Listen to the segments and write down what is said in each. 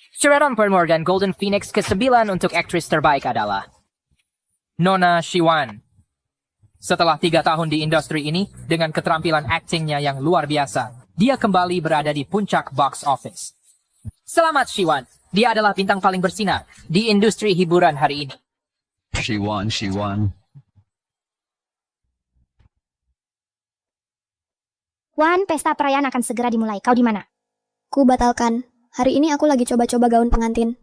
Sheraton Morgan Golden Phoenix ke-9 untuk aktris terbaik adalah Nona Shiwan. Setelah 3 tahun di industri ini, dengan keterampilan aktingnya yang luar biasa, dia kembali berada di puncak box office. Selamat Shiwan, dia adalah bintang paling bersinar di industri hiburan hari ini. She won. Wan, pesta perayaan akan segera dimulai. Kau di mana? Ku batalkan. Hari ini aku lagi coba-coba gaun pengantin.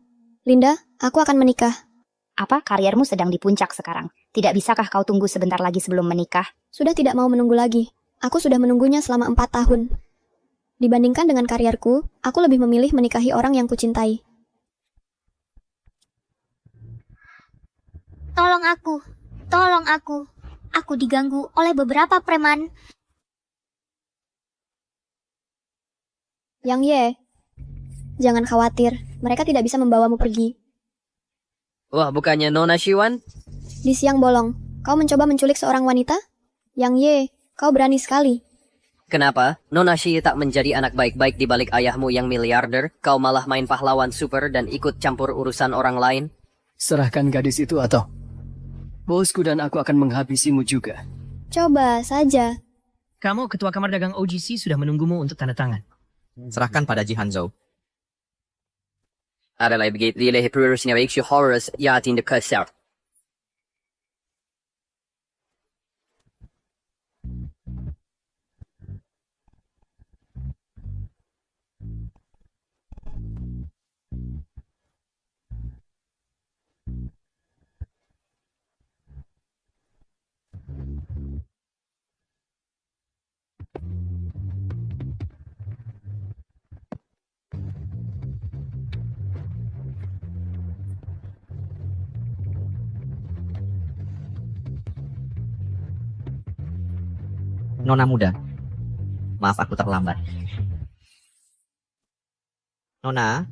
Linda, aku akan menikah. Apa? Karirmu sedang di puncak sekarang. Tidak bisakah kau tunggu sebentar lagi sebelum menikah? Sudah tidak mau menunggu lagi. Aku sudah menunggunya selama 4 tahun. Dibandingkan dengan karierku, aku lebih memilih menikahi orang yang kucintai. Tolong aku. Tolong aku. Aku diganggu oleh beberapa preman. Yang Ye, jangan khawatir. Mereka tidak bisa membawamu pergi. Wah, bukannya Nona Shiwan? Di siang bolong, kau mencoba menculik seorang wanita? Yang Ye, kau berani sekali. Kenapa? Nona Shi tak menjadi anak baik-baik di balik ayahmu yang miliarder, kau malah main pahlawan super dan ikut campur urusan orang lain? Serahkan gadis itu atau bosku dan aku akan menghabisimu juga. Coba saja. Kamu, ketua kamar dagang OGC, sudah menunggumu untuk tanda tangan. Serahkan pada Ji Hanzhou. Adalah begitu lihat perurusnya baik si Horus ya tindak kasar. Nona muda, maaf aku terlambat. Nona,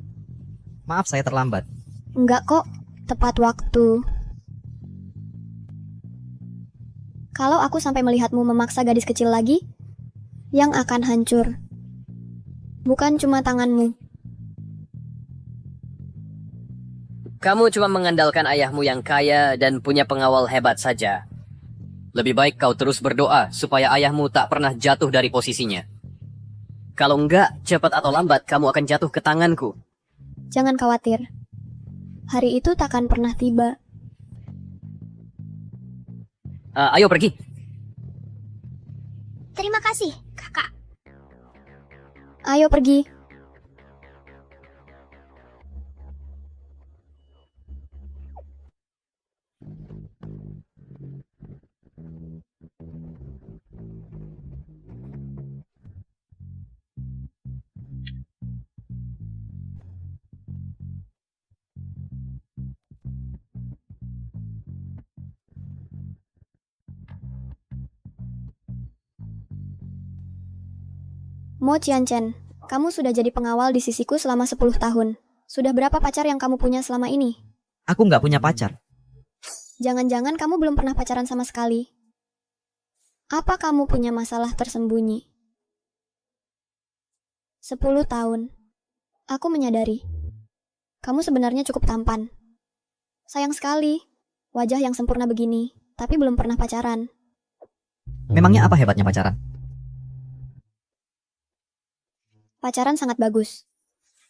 maaf saya terlambat. Enggak kok, tepat waktu. Kalau aku sampai melihatmu memaksa gadis kecil lagi, yang akan hancur. Bukan cuma tanganmu. Kamu cuma mengandalkan ayahmu yang kaya dan punya pengawal hebat saja. Lebih baik kau terus berdoa supaya ayahmu tak pernah jatuh dari posisinya. Kalau enggak, cepat atau lambat kamu akan jatuh ke tanganku. Jangan khawatir. Hari itu takkan pernah tiba. Ayo pergi. Terima kasih, kakak. Ayo pergi. Mo Qianchen, kamu sudah jadi pengawal di sisiku selama 10 tahun. Sudah berapa pacar yang kamu punya selama ini? Aku nggak punya pacar. Jangan-jangan kamu belum pernah pacaran sama sekali. Apa kamu punya masalah tersembunyi? 10 tahun. Aku menyadari. Kamu sebenarnya cukup tampan. Sayang sekali, wajah yang sempurna begini, tapi belum pernah pacaran. Memangnya apa hebatnya pacaran? Pacaran sangat bagus.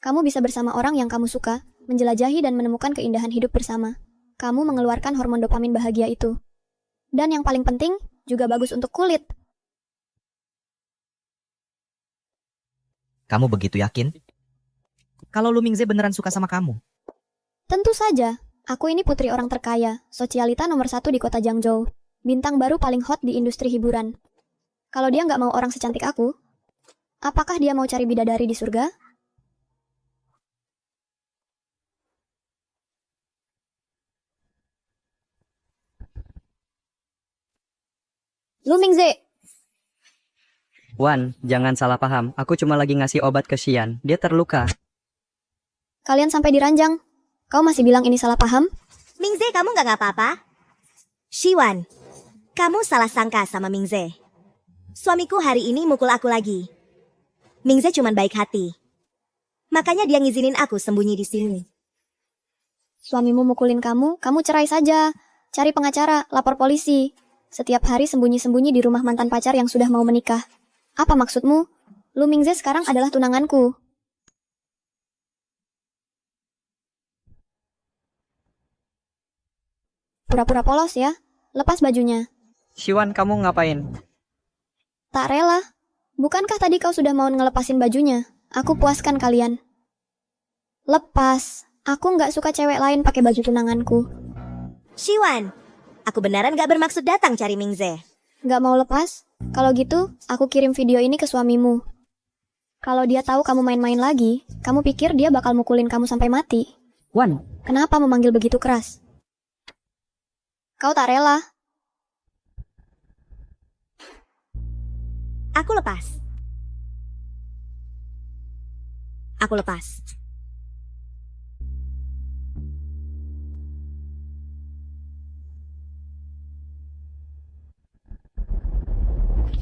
Kamu bisa bersama orang yang kamu suka, menjelajahi dan menemukan keindahan hidup bersama. Kamu mengeluarkan hormon dopamin bahagia itu. Dan yang paling penting, juga bagus untuk kulit. Kamu begitu yakin? Kalau Lu Mingze beneran suka sama kamu? Tentu saja, aku ini putri orang terkaya, sosialita nomor 1 di kota Jiangzhou. Bintang baru paling hot di industri hiburan. Kalau dia nggak mau orang secantik aku, apakah dia mau cari bidadari di surga? Lu Mingze! Wan, jangan salah paham. Aku cuma lagi ngasih obat ke Xian. Dia terluka. Kalian sampai diranjang. Kau masih bilang ini salah paham? Mingze, kamu nggak apa-apa? Shiwan, kamu salah sangka sama Mingze. Suamiku hari ini mukul aku lagi. Mingze cuman baik hati. Makanya dia ngizinin aku sembunyi di sini. Suamimu mukulin kamu, kamu cerai saja. Cari pengacara, lapor polisi. Setiap hari sembunyi-sembunyi di rumah mantan pacar yang sudah mau menikah. Apa maksudmu? Lu Mingze sekarang adalah tunanganku. Pura-pura polos ya. Lepas bajunya. Shiwan, kamu ngapain? Tak rela. Bukankah tadi kau sudah mau ngelepasin bajunya? Aku puaskan kalian. Lepas. Aku nggak suka cewek lain pakai baju tunanganku. Shiwan, aku beneran gak bermaksud datang cari Mingze. Nggak mau lepas? Kalau gitu, aku kirim video ini ke suamimu. Kalau dia tahu kamu main-main lagi, kamu pikir dia bakal mukulin kamu sampai mati? Wan, Kenapa memanggil begitu keras? Kau tak rela? Aku lepas. Aku lepas.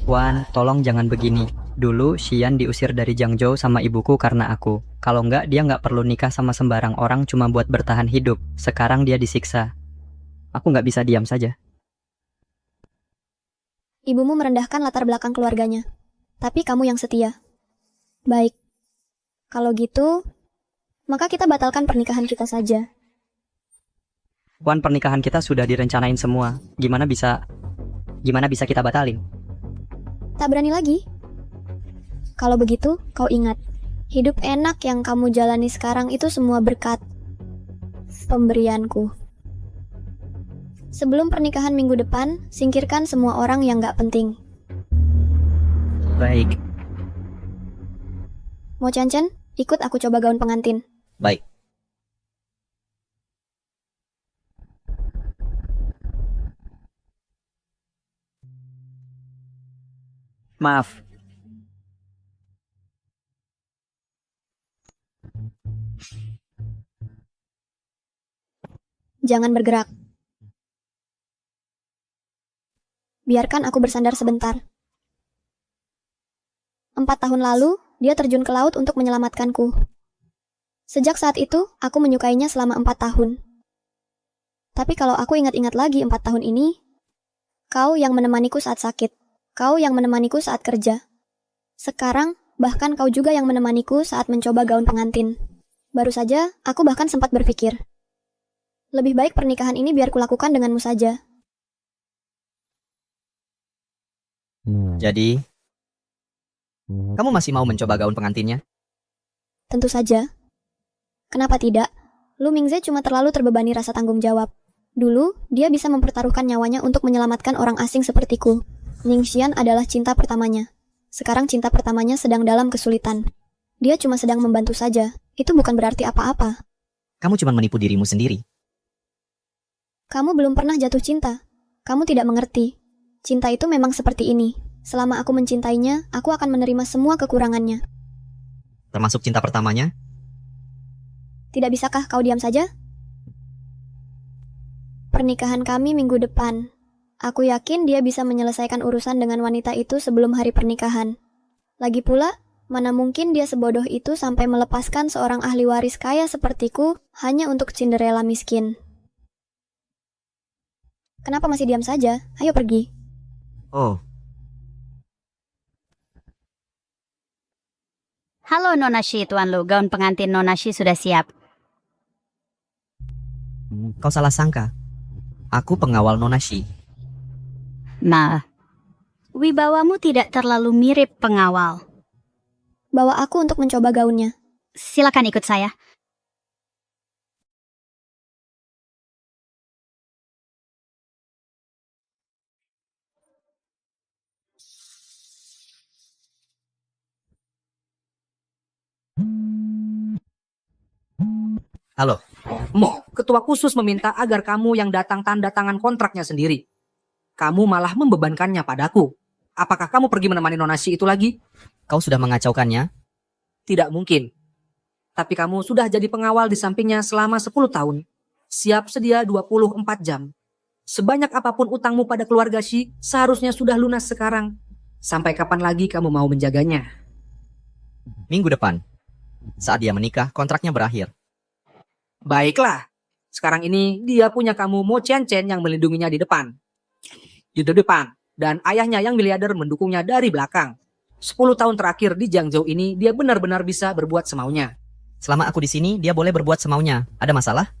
Wan, tolong jangan begini. Dulu Xian diusir dari Jiangzhou sama ibuku karena aku. Kalau enggak, dia nggak perlu nikah sama sembarang orang cuma buat bertahan hidup. Sekarang dia disiksa. Aku nggak bisa diam saja. Ibumu merendahkan latar belakang keluarganya. Tapi kamu yang setia. Baik. Kalau gitu, maka kita batalkan pernikahan kita saja. Wan, pernikahan kita sudah direncanain semua. Gimana bisa kita batalin? Tak berani lagi? Kalau begitu, kau ingat. Hidup enak yang kamu jalani sekarang itu semua berkat pemberianku. Sebelum pernikahan minggu depan, singkirkan semua orang yang gak penting. Baik. Mau Chen, ikut aku coba gaun pengantin. Baik. Maaf. Jangan bergerak. Biarkan aku bersandar sebentar. 4 tahun lalu, dia terjun ke laut untuk menyelamatkanku. Sejak saat itu, aku menyukainya selama 4 tahun. Tapi kalau aku ingat-ingat lagi 4 tahun ini, kau yang menemaniku saat sakit. Kau yang menemaniku saat kerja. Sekarang, bahkan kau juga yang menemaniku saat mencoba gaun pengantin. Baru saja, aku bahkan sempat berpikir, lebih baik pernikahan ini biar kulakukan denganmu saja. jadi kamu masih mau mencoba gaun pengantinnya? Tentu saja. Kenapa tidak? Lu Mingze cuma terlalu terbebani rasa tanggung jawab. Dulu, dia bisa mempertaruhkan nyawanya untuk menyelamatkan orang asing sepertiku. Ningxian adalah cinta pertamanya. Sekarang cinta pertamanya sedang dalam kesulitan. Dia cuma sedang membantu saja. Itu bukan berarti apa-apa. Kamu cuma menipu dirimu sendiri. Kamu belum pernah jatuh cinta. Kamu tidak mengerti. Cinta itu memang seperti ini. Selama aku mencintainya, aku akan menerima semua kekurangannya. Termasuk cinta pertamanya? Tidak bisakah kau diam saja? Pernikahan kami minggu depan. Aku yakin dia bisa menyelesaikan urusan dengan wanita itu sebelum hari pernikahan. Lagi pula, mana mungkin dia sebodoh itu sampai melepaskan seorang ahli waris kaya sepertiku hanya untuk Cinderella miskin. Kenapa masih diam saja? Ayo pergi. Oh, Halo Nonashi, Tuan Lu. Gaun pengantin Nonashi sudah siap. kau salah sangka. Aku pengawal Nonashi. Nah, wibawamu tidak terlalu mirip pengawal. Bawa aku untuk mencoba gaunnya. Silakan ikut saya. Halo, Mo, ketua khusus meminta agar kamu yang datang tanda tangan kontraknya sendiri. Kamu malah membebankannya padaku. Apakah kamu pergi menemani Nonashi itu lagi? kau sudah mengacaukannya? Tidak mungkin. Tapi kamu sudah jadi pengawal di sampingnya selama 10 tahun. Siap sedia 24 jam. Sebanyak apapun utangmu pada keluarga Shi, seharusnya sudah lunas sekarang. Sampai kapan lagi kamu mau menjaganya? Minggu depan. Saat dia menikah, kontraknya berakhir. Baiklah. Sekarang ini dia punya kamu Mo Chen Chen yang melindunginya di depan. Di depan. Dan ayahnya yang miliarder mendukungnya dari belakang. 10 tahun terakhir di Jiangzhou ini dia benar-benar bisa berbuat semaunya. Selama aku di sini, dia boleh berbuat semaunya. Ada masalah?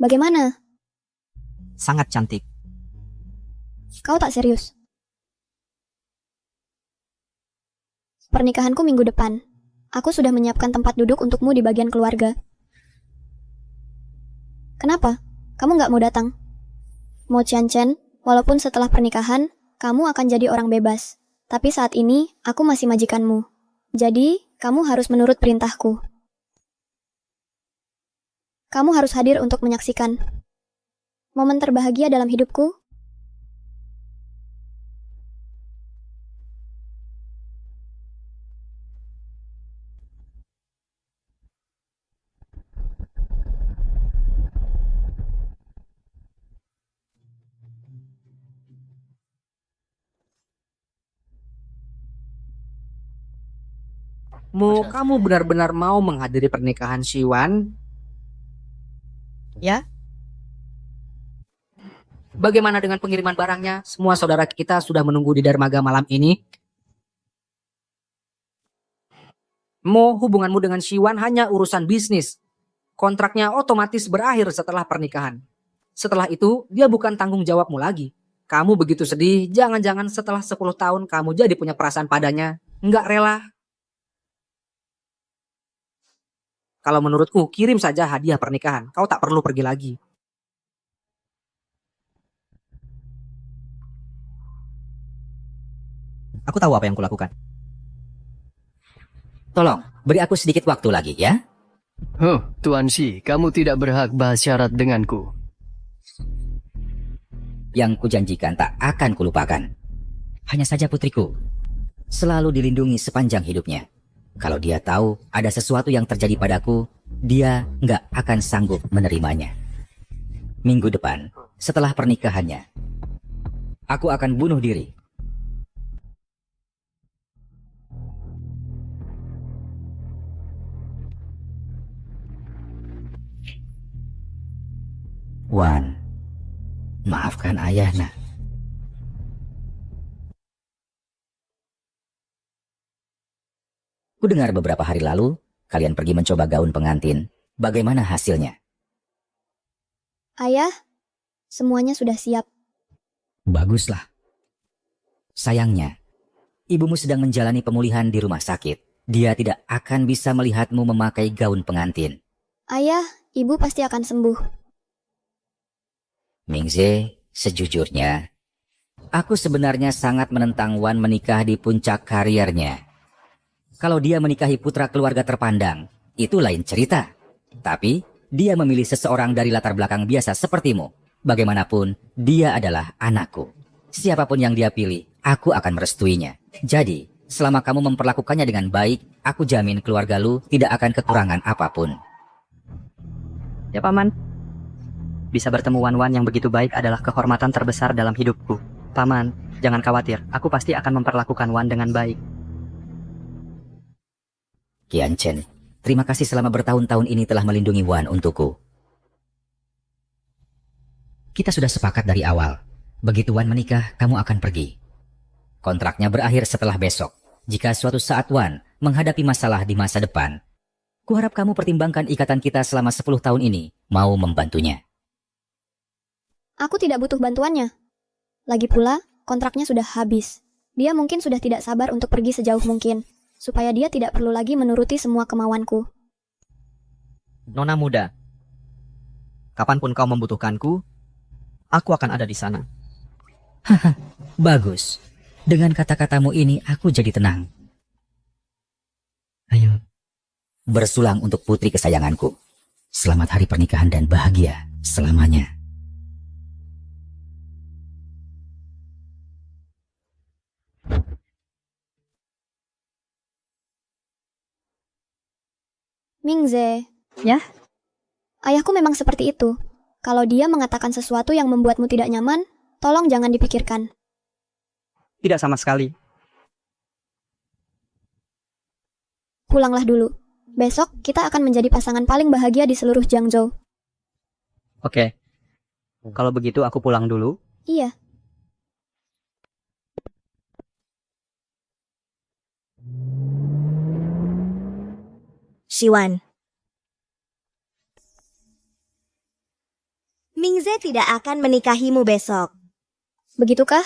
Bagaimana? Sangat cantik. Kau tak serius? Pernikahanku minggu depan. Aku sudah menyiapkan tempat duduk untukmu di bagian keluarga. Kenapa? Kamu nggak mau datang? Mo Chen Chen, walaupun setelah pernikahan, kamu akan jadi orang bebas. Tapi saat ini, aku masih majikanmu. Jadi, kamu harus menurut perintahku. Kamu harus hadir untuk menyaksikan momen terbahagia dalam hidupku. Mo, kamu benar-benar mau menghadiri pernikahan Siwan? Ya? Bagaimana dengan pengiriman barangnya? Semua saudara kita sudah menunggu di dermaga malam ini. Mo, hubunganmu dengan Siwan hanya urusan bisnis. Kontraknya otomatis berakhir setelah pernikahan. Setelah itu, dia bukan tanggung jawabmu lagi. Kamu begitu sedih, jangan-jangan setelah 10 tahun kamu jadi punya perasaan padanya. Nggak rela. Kalau menurutku, kirim saja hadiah pernikahan. Kau tak perlu pergi lagi. Aku tahu apa yang kulakukan. Tolong, beri aku sedikit waktu lagi ya. Tuan Shi, kamu tidak berhak bahas syarat denganku. Yang kujanjikan tak akan kulupakan. Hanya saja putriku, selalu dilindungi sepanjang hidupnya. Kalau dia tahu ada sesuatu yang terjadi padaku, dia nggak akan sanggup menerimanya. Minggu depan, setelah pernikahannya, aku akan bunuh diri. Wan, maafkan ayah, nak. Ku dengar beberapa hari lalu, kalian pergi mencoba gaun pengantin. Bagaimana hasilnya? Ayah, semuanya sudah siap. Baguslah. Sayangnya, ibumu sedang menjalani pemulihan di rumah sakit. Dia tidak akan bisa melihatmu memakai gaun pengantin. Ayah, ibu pasti akan sembuh. Mingze, sejujurnya, aku sebenarnya sangat menentang Wan menikah di puncak karirnya. Kalau dia menikahi putra keluarga terpandang, itu lain cerita. Tapi, dia memilih seseorang dari latar belakang biasa sepertimu. Bagaimanapun, dia adalah anakku. Siapapun yang dia pilih, aku akan merestuinya. Jadi, selama kamu memperlakukannya dengan baik, aku jamin keluarga lu tidak akan kekurangan apapun. Ya Paman. Bisa bertemu Wan yang begitu baik adalah kehormatan terbesar dalam hidupku. Paman, jangan khawatir, aku pasti akan memperlakukan Wan dengan baik. Qian Chen, terima kasih selama bertahun-tahun ini telah melindungi Wan untukku. Kita sudah sepakat dari awal. Begitu Wan menikah, kamu akan pergi. Kontraknya berakhir setelah besok. Jika suatu saat Wan menghadapi masalah di masa depan, kuharap kamu pertimbangkan ikatan kita selama 10 tahun ini, mau membantunya. Aku tidak butuh bantuannya. Lagi pula, kontraknya sudah habis. Dia mungkin sudah tidak sabar untuk pergi sejauh mungkin, supaya dia tidak perlu lagi menuruti semua kemauanku. Nona muda, kapanpun kau membutuhkanku, aku akan ada di sana. Haha, bagus. Dengan kata-katamu ini aku jadi tenang. Ayo, bersulang untuk putri kesayanganku. Selamat hari pernikahan dan bahagia selamanya. Mingze, Ya? ayahku memang seperti itu. Kalau dia mengatakan sesuatu yang membuatmu tidak nyaman, tolong jangan dipikirkan. Tidak sama sekali. Pulanglah dulu. Besok kita akan menjadi pasangan paling bahagia di seluruh Jiangzhou. Oke. Kalau begitu aku pulang dulu. Iya. Shiwan. Mingze tidak akan menikahimu besok. Begitukah?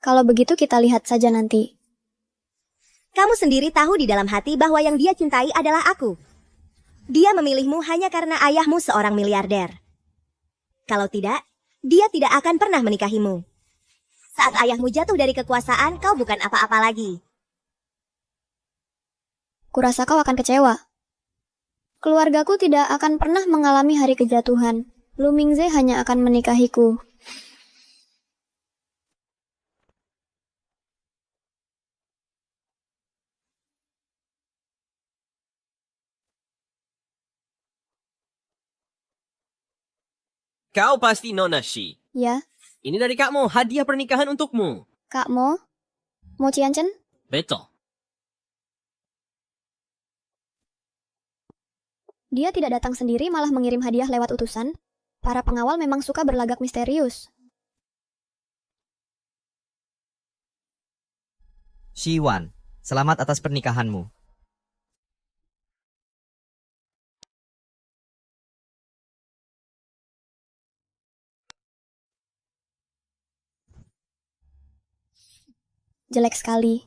Kalau begitu kita lihat saja nanti. Kamu sendiri tahu di dalam hati bahwa yang dia cintai adalah aku. Dia memilihmu hanya karena ayahmu seorang miliarder. Kalau tidak, dia tidak akan pernah menikahimu. Saat ayahmu jatuh dari kekuasaan, kau bukan apa-apa lagi. Kurasa kau akan kecewa. Keluargaku tidak akan pernah mengalami hari kejatuhan. Lu Mingze hanya akan menikahiku. Kau pasti Nona Shi. Ya, Ini dari kakmu, hadiah pernikahan untukmu. Kak Mo? Mo Qianchen? Betul. Dia tidak datang sendiri malah mengirim hadiah lewat utusan. Para pengawal memang suka berlagak misterius. Shiwan, selamat atas pernikahanmu. Jelek sekali.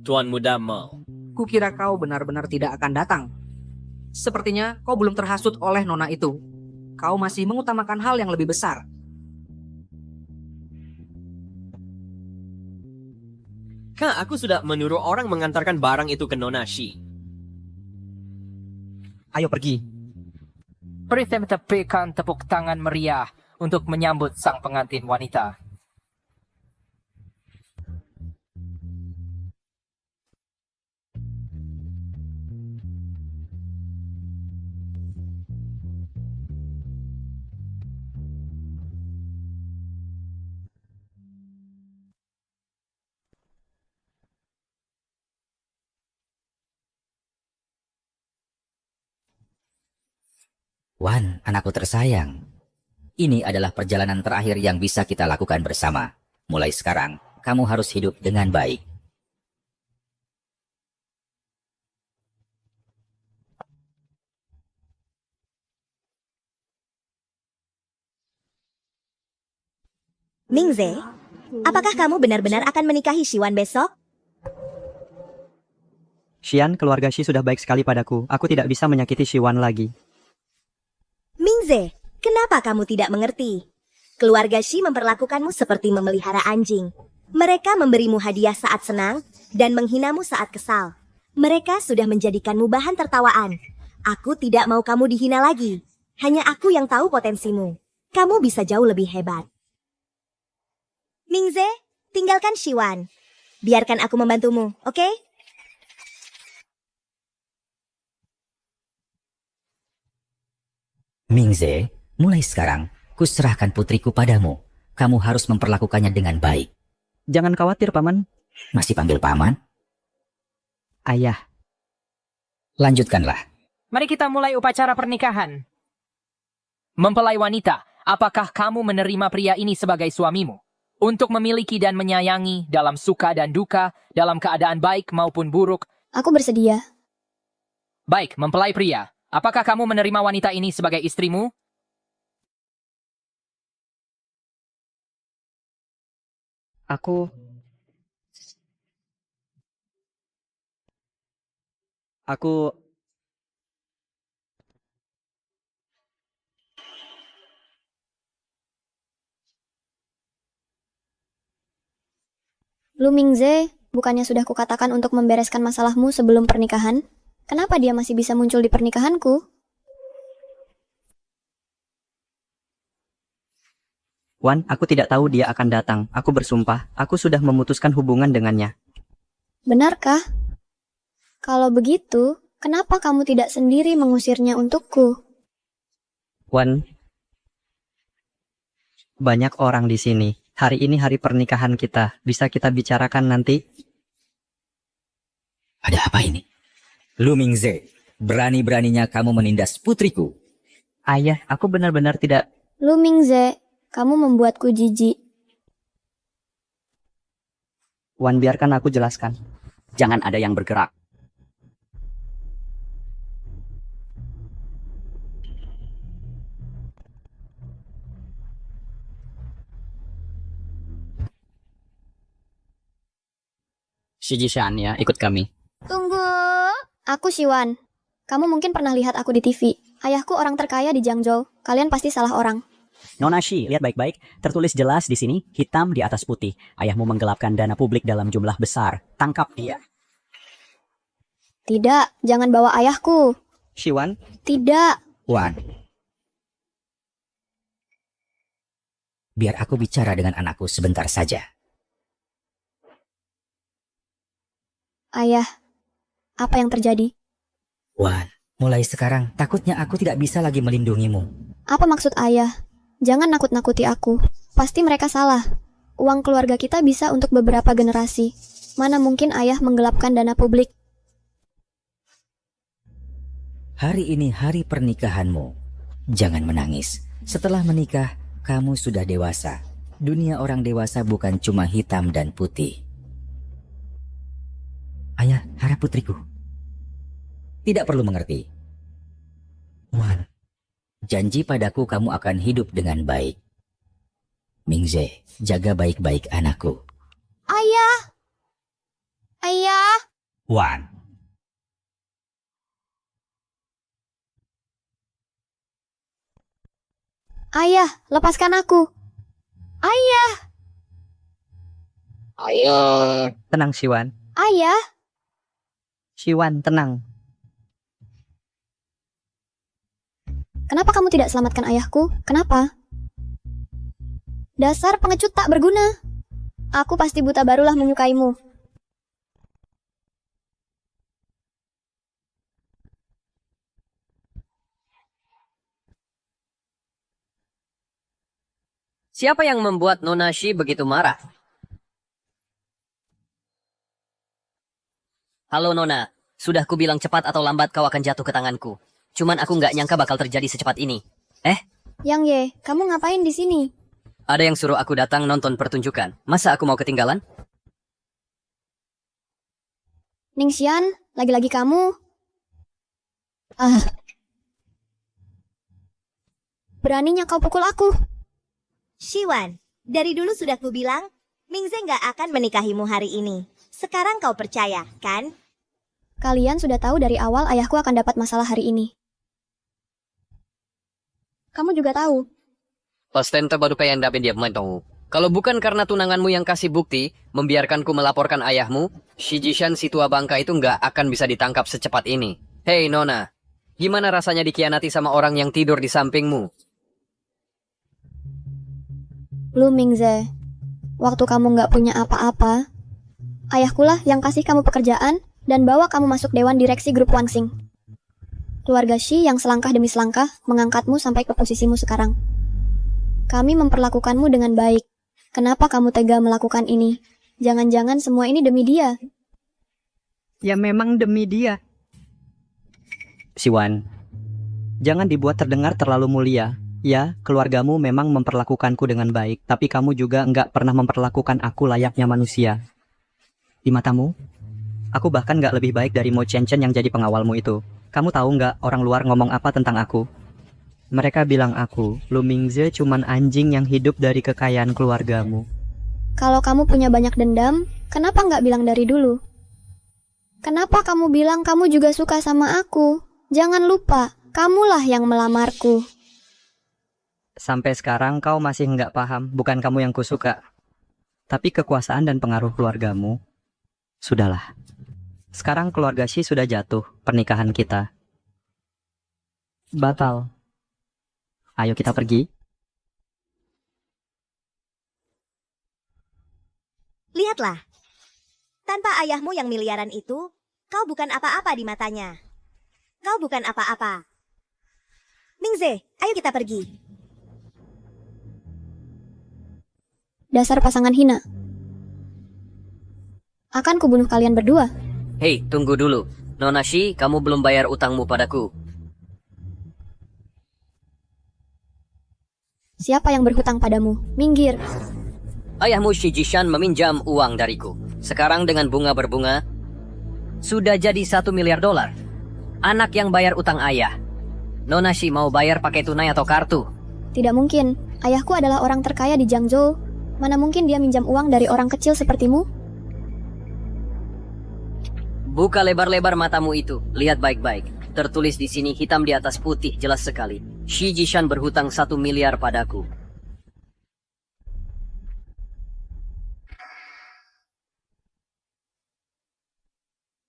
Tuan Muda Mo. Kukira kau benar-benar tidak akan datang. Sepertinya kau belum terhasut oleh nona itu. Kau masih mengutamakan hal yang lebih besar. Kak, aku sudah menyuruh orang mengantarkan barang itu ke Nona Shi. Ayo pergi. Beri tepikan tepuk tangan meriah untuk menyambut sang pengantin wanita. Wan, anakku tersayang. Ini adalah perjalanan terakhir yang bisa kita lakukan bersama. Mulai sekarang, kamu harus hidup dengan baik. Mingze, apakah kamu benar-benar akan menikahi Shiwan besok? Xian, keluarga Shi sudah baik sekali padaku. Aku tidak bisa menyakiti Shiwan lagi. Mingze, kenapa kamu tidak mengerti? Keluarga Shi memperlakukanmu seperti memelihara anjing. Mereka memberimu hadiah saat senang dan menghinamu saat kesal. Mereka sudah menjadikanmu bahan tertawaan. Aku tidak mau kamu dihina lagi. Hanya aku yang tahu potensimu. Kamu bisa jauh lebih hebat. Mingze, tinggalkan Shiwan. Biarkan aku membantumu, oke? Mingze, mulai sekarang, kuserahkan putriku padamu. Kamu harus memperlakukannya dengan baik. Jangan khawatir, Paman. Masih panggil paman? Ayah. Lanjutkanlah. Mari kita mulai upacara pernikahan. Mempelai wanita, apakah kamu menerima pria ini sebagai suamimu? Untuk memiliki dan menyayangi dalam suka dan duka, dalam keadaan baik maupun buruk. Aku bersedia. Baik, mempelai pria. Apakah kamu menerima wanita ini sebagai istrimu? Aku Lu Mingze, bukannya sudah kukatakan untuk membereskan masalahmu sebelum pernikahan? Kenapa dia masih bisa muncul di pernikahanku? Wan, aku tidak tahu dia akan datang. Aku bersumpah, aku sudah memutuskan hubungan dengannya. Benarkah? Kalau begitu, kenapa kamu tidak sendiri mengusirnya untukku? Wan, banyak orang di sini. Hari ini hari pernikahan kita. Bisa kita bicarakan nanti? Ada apa ini? Lu Mingze, berani-beraninya kamu menindas putriku. Ayah, aku benar-benar tidak... Lu Mingze, kamu membuatku jijik. Wan, biarkan aku jelaskan. Jangan ada yang bergerak. Si Jishan ya, ikut kami. Tunggu. Aku Siwan. Kamu mungkin pernah lihat aku di TV. Ayahku orang terkaya di Jiangzhou. Kalian pasti salah orang. Nona Shi, lihat baik-baik. Tertulis jelas di sini, hitam di atas putih. Ayahmu menggelapkan dana publik dalam jumlah besar. Tangkap dia. Tidak, jangan bawa ayahku. Siwan? Tidak. Wan. Biar aku bicara dengan anakku sebentar saja. Ayah, apa yang terjadi? Wan, mulai sekarang takutnya aku tidak bisa lagi melindungimu. Apa maksud ayah? Jangan nakut-nakuti aku. Pasti mereka salah. Uang keluarga kita bisa untuk beberapa generasi. Mana mungkin ayah menggelapkan dana publik? Hari ini hari pernikahanmu. Jangan menangis. Setelah menikah, kamu sudah dewasa. Dunia orang dewasa bukan cuma hitam dan putih. Ayah, harap putriku. Tidak perlu mengerti. Wan, janji padaku kamu akan hidup dengan baik. Mingze, jaga baik-baik anakku. Ayah. Ayah. Wan. Ayah, lepaskan aku. Ayah. Ayo. Tenang, Siwan. Ayah. Siwan, tenang. Kenapa kamu tidak selamatkan ayahku? Kenapa? Dasar pengecut tak berguna. Aku pasti buta barulah menyukaimu. Siapa yang membuat Nona Shi begitu marah? Halo Nona, sudah kubilang cepat atau lambat kau akan jatuh ke tanganku. Cuman aku nggak nyangka bakal terjadi secepat ini. Yang Ye, kamu ngapain di sini? Ada yang suruh aku datang nonton pertunjukan. Masa aku mau ketinggalan? Ningsian, lagi-lagi kamu? Beraninya kau pukul aku. Siwan, dari dulu sudah kubilang, Mingze nggak akan menikahimu hari ini. Sekarang kau percaya, kan? Kalian sudah tahu dari awal ayahku akan dapat masalah hari ini. Kamu juga tahu. Pastenta baru kayak dapin dia tahu. Kalau bukan karena tunanganmu yang kasih bukti, membiarkanku melaporkan ayahmu, Shi Jishan si tua bangka itu nggak akan bisa ditangkap secepat ini. Hei Nona, gimana rasanya dikhianati sama orang yang tidur di sampingmu? Lu Mingze, waktu kamu nggak punya apa-apa, ayahkulah yang kasih kamu pekerjaan dan bawa kamu masuk dewan direksi grup Wangsing. Keluarga Shi yang selangkah demi selangkah mengangkatmu sampai ke posisimu sekarang. Kami memperlakukanmu dengan baik. Kenapa kamu tega melakukan ini? Jangan-jangan semua ini demi dia. Ya memang demi dia. Siwan, jangan dibuat terdengar terlalu mulia. Ya, keluargamu memang memperlakukanku dengan baik, tapi kamu juga nggak pernah memperlakukan aku layaknya manusia. Di matamu, aku bahkan nggak lebih baik dari Mo Chen Chen yang jadi pengawalmu itu. Kamu tahu nggak orang luar ngomong apa tentang aku? Mereka bilang aku, Lu Mingze cuman anjing yang hidup dari kekayaan keluargamu. Kalau kamu punya banyak dendam, kenapa nggak bilang dari dulu? Kenapa kamu bilang kamu juga suka sama aku? Jangan lupa, kamulah yang melamarku. Sampai sekarang kau masih nggak paham, bukan kamu yang kusuka. Tapi kekuasaan dan pengaruh keluargamu, sudahlah. Sekarang keluarga Shi sudah jatuh, pernikahan kita batal. Ayo kita pergi. Lihatlah, tanpa ayahmu yang miliaran itu, kau bukan apa-apa di matanya. Kau bukan apa-apa. Mingze, ayo kita pergi. Dasar pasangan hina. Akan kubunuh kalian berdua. Hei, tunggu dulu. Nona Shi, kamu belum bayar utangmu padaku. Siapa yang berhutang padamu? Minggir. Ayahmu Shi Jishan meminjam uang dariku. Sekarang dengan bunga berbunga, sudah jadi $1 miliar. Anak yang bayar utang ayah. Nona Shi mau bayar pakai tunai atau kartu? Tidak mungkin. Ayahku adalah orang terkaya di Jiangzhou. Mana mungkin dia minjam uang dari orang kecil sepertimu? Buka lebar-lebar matamu itu. Lihat baik-baik. Tertulis di sini hitam di atas putih, jelas sekali. Shi Jishan berhutang 1 miliar padaku.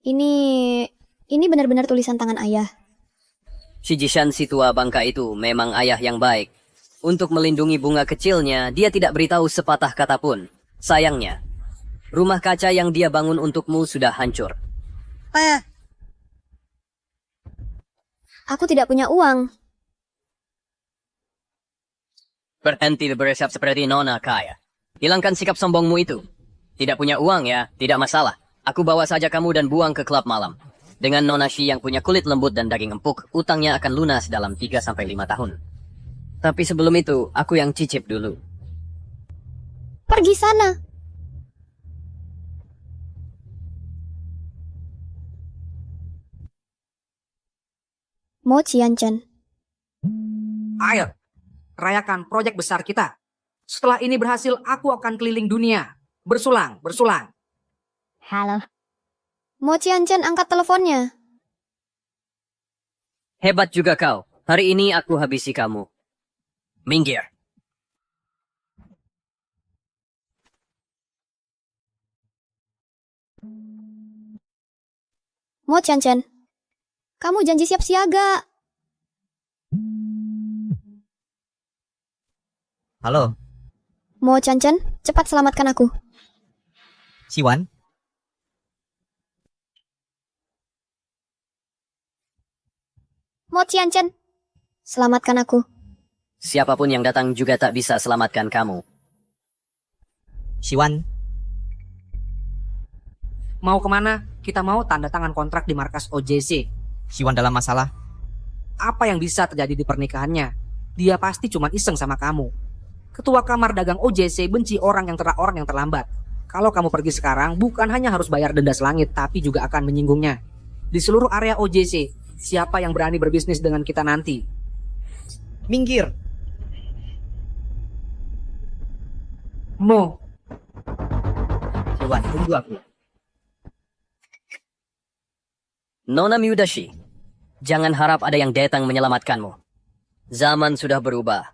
Ini benar-benar tulisan tangan ayah. Shi Jishan si tua bangka itu memang ayah yang baik. Untuk melindungi bunga kecilnya, dia tidak beritahu sepatah kata pun. Sayangnya, rumah kaca yang dia bangun untukmu sudah hancur. Aku tidak punya uang. Berhenti beresap seperti nona kaya. Hilangkan sikap sombongmu itu. Tidak punya uang ya, tidak masalah. Aku bawa saja kamu dan buang ke klub malam. Dengan Nona Shi yang punya kulit lembut dan daging empuk, utangnya akan lunas dalam 3-5 tahun. Tapi sebelum itu, aku yang cicip dulu. Pergi sana. Mo Qianchen. Ayo, rayakan proyek besar kita. Setelah ini berhasil, aku akan keliling dunia. Bersulang. Halo. Mo Qianchen, angkat teleponnya. Hebat juga kau. Hari ini aku habisi kamu. Minggir. Mo Qianchen, kamu janji siap siaga. Halo, Mo Qianchen, cepat selamatkan aku. Siwan. Mo Qianchen, selamatkan aku. Siapapun yang datang juga tak bisa selamatkan kamu. Siwan. Mau kemana? Kita mau tanda tangan kontrak di markas OJC. Siwan dalam masalah. Apa yang bisa terjadi di pernikahannya? Dia pasti cuma iseng sama kamu. Ketua kamar dagang OJC benci orang yang terlambat. Kalau kamu pergi sekarang, bukan hanya harus bayar denda selangit, tapi juga akan menyinggungnya. Di seluruh area OJC, siapa yang berani berbisnis dengan kita nanti? Minggir. Mo. Siwan, tunggu aku. Nona Myudashi, jangan harap ada yang datang menyelamatkanmu. Zaman sudah berubah.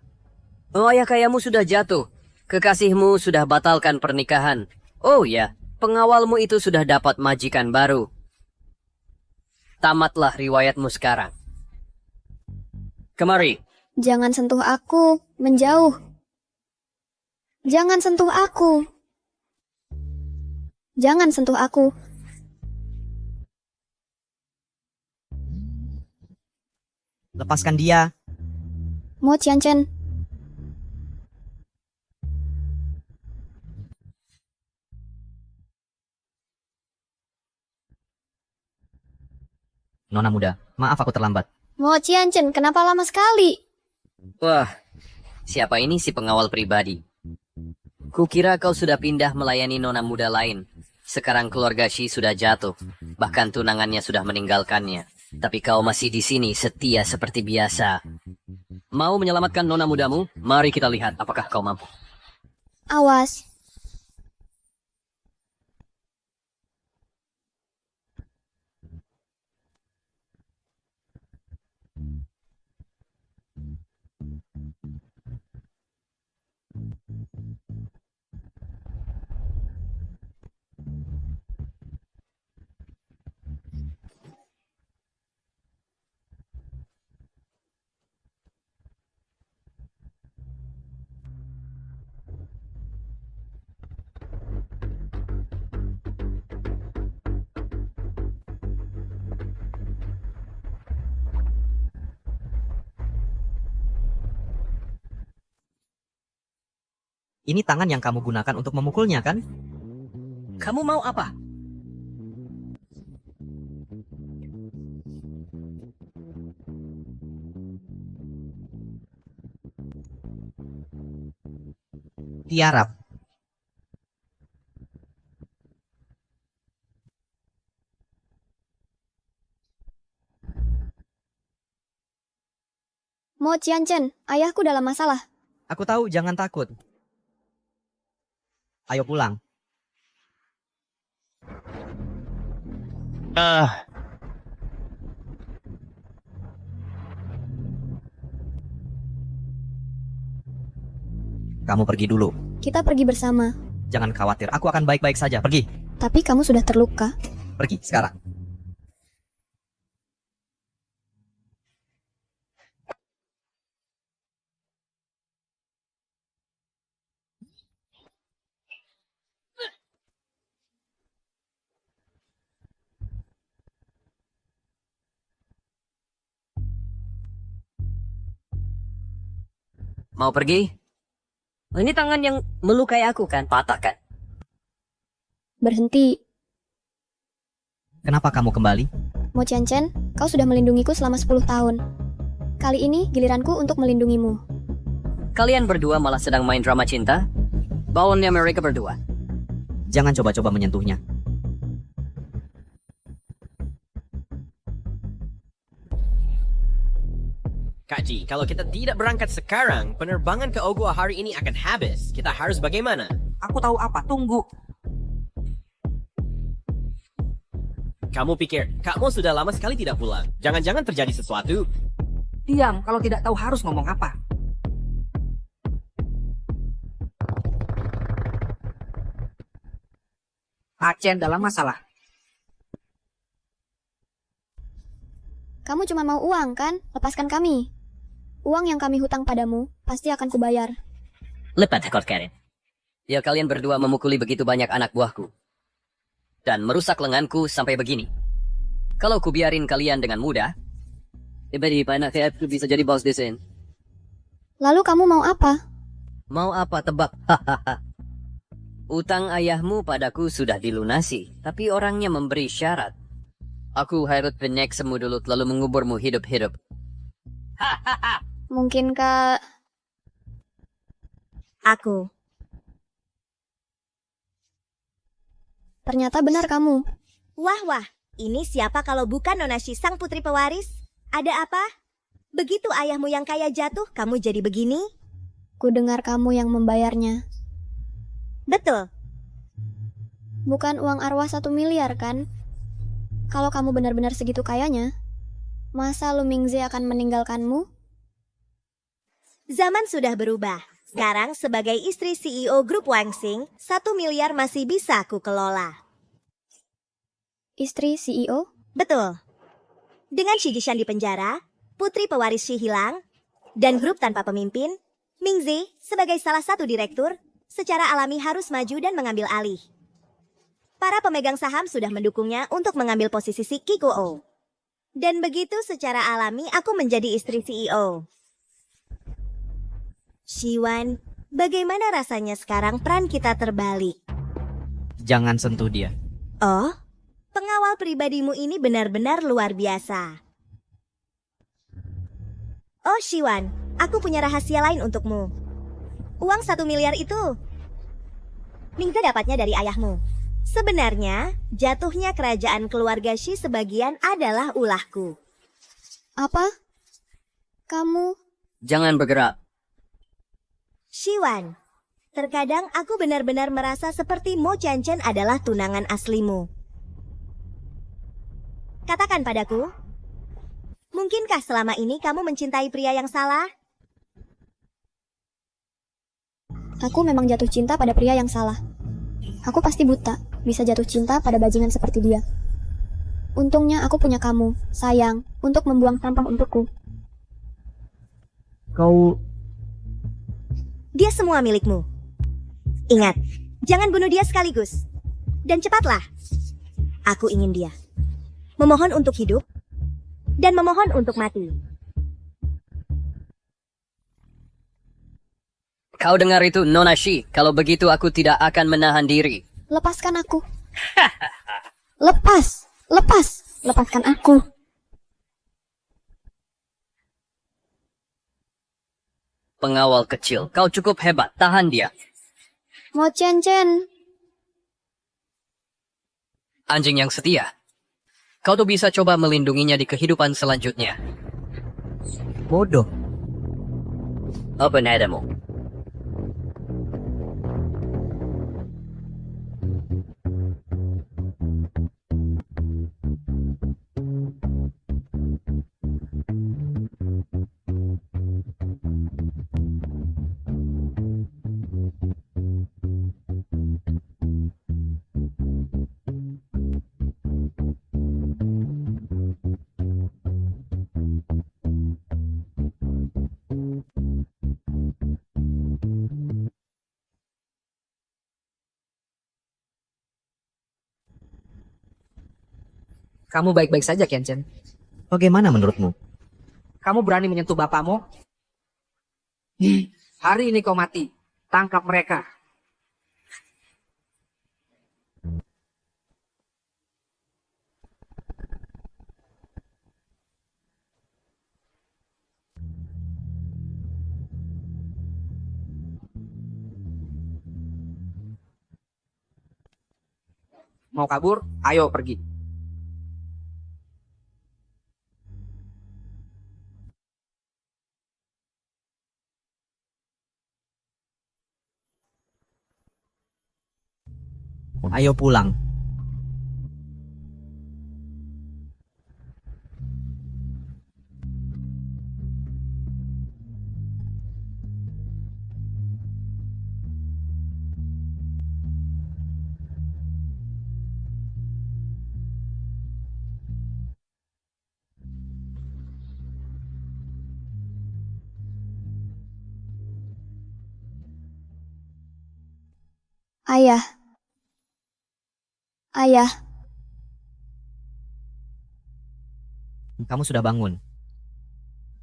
Oh, ayah kayamu sudah jatuh. Kekasihmu sudah batalkan pernikahan. Oh ya, pengawalmu itu sudah dapat majikan baru. Tamatlah riwayatmu sekarang. Kemari. Jangan sentuh aku, menjauh. Jangan sentuh aku. Jangan sentuh aku. Lepaskan dia. Mo Qianchen. Nona muda, maaf aku terlambat. Mo Qianchen, kenapa lama sekali? Wah, siapa ini si pengawal pribadi? Kukira kau sudah pindah melayani nona muda lain. Sekarang keluarga Shi sudah jatuh. Bahkan tunangannya sudah meninggalkannya. Tapi kau masih di sini setia seperti biasa. Mau menyelamatkan nona mudamu? Mari kita lihat apakah kau mampu. Awas. Ini tangan yang kamu gunakan untuk memukulnya, kan? Kamu mau apa? Tiarap. Mo Qianchen, ayahku dalam masalah. Aku tahu, jangan takut. Ayo pulang. Kamu pergi dulu. Kita pergi bersama. Jangan khawatir, aku akan baik-baik saja. Pergi. Tapi kamu sudah terluka. Pergi sekarang. Mau pergi? Oh, ini tangan yang melukai aku kan? Patah kan? Berhenti. Kenapa kamu kembali? Mo Qianchen, kau sudah melindungiku selama 10 tahun. Kali ini giliranku untuk melindungimu. Kalian berdua malah sedang main drama cinta? Bawonnya mereka berdua. Jangan coba-coba menyentuhnya. Kak Ji, kalau kita tidak berangkat sekarang, penerbangan ke Ogua hari ini akan habis. Kita harus bagaimana? Aku tahu apa, tunggu. Kamu pikir, Kakmu sudah lama sekali tidak pulang. Jangan-jangan terjadi sesuatu. Diam, kalau tidak tahu harus ngomong apa. Acen dalam masalah. Kamu cuma mau uang, kan? Lepaskan kami. Uang yang kami hutang padamu pasti akan kubayar. Lepas ekor Karen. Ya kalian berdua memukuli begitu banyak anak buahku. Dan merusak lenganku sampai begini. Kalau kubiarin kalian dengan mudah, tiba-tiba anak saya bisa jadi bos desain. Lalu kamu mau apa? Mau apa tebak? Utang ayahmu padaku sudah dilunasi, tapi orangnya memberi syarat. Aku harus penyek semudulut lalu menguburmu hidup-hidup. Mungkinkah... Aku. Ternyata benar kamu. Wah, ini siapa kalau bukan Nonashi sang putri pewaris? Ada apa? Begitu ayahmu yang kaya jatuh, kamu jadi begini? Ku dengar kamu yang membayarnya. Betul. Bukan uang arwah 1 miliar, kan? Kalau kamu benar-benar segitu kayanya, masa Lu Mingze akan meninggalkanmu? Zaman sudah berubah. Sekarang sebagai istri CEO grup Wangsing, 1 miliar masih bisa aku kelola. Istri CEO? Betul. Dengan Shi Jishan di penjara, putri pewaris Shi hilang, dan grup tanpa pemimpin, Mingze sebagai salah satu direktur, secara alami harus maju dan mengambil alih. Para pemegang saham sudah mendukungnya untuk mengambil posisi si Kikuo. Dan begitu secara alami aku menjadi istri CEO. Shiwan, bagaimana rasanya sekarang peran kita terbalik? Jangan sentuh dia. Oh, pengawal pribadimu ini benar-benar luar biasa. Oh Shiwan, aku punya rahasia lain untukmu. Uang 1 miliar itu Mingze dapatnya dari ayahmu. Sebenarnya, jatuhnya kerajaan keluarga Shi sebagian adalah ulahku. Apa? Kamu? Jangan bergerak. Shiwan, terkadang aku benar-benar merasa seperti Mo Qianchen adalah tunangan aslimu. Katakan padaku, mungkinkah selama ini kamu mencintai pria yang salah? Aku memang jatuh cinta pada pria yang salah. Aku pasti buta, bisa jatuh cinta pada bajingan seperti dia. Untungnya aku punya kamu, sayang, untuk membuang sampah untukku. Kau... Dia semua milikmu. Ingat, jangan bunuh dia sekaligus. Dan cepatlah. Aku ingin dia. Memohon untuk hidup, dan memohon untuk mati. Kau dengar itu, Nona Shi? Kalau begitu aku tidak akan menahan diri. Lepaskan aku. Lepas. Lepaskan aku. Pengawal kecil, kau cukup hebat. Tahan dia. Mo Chen Chen. Anjing yang setia. Kau tuh bisa coba melindunginya di kehidupan selanjutnya. Bodoh. Open headamu. Kamu baik-baik saja, Qianchen. Bagaimana menurutmu? Kamu berani menyentuh bapakmu? Hari ini kau mati. Tangkap mereka. Mau kabur? Ayo pergi. Ayo pulang. Ayah. Ayah. Kamu sudah bangun.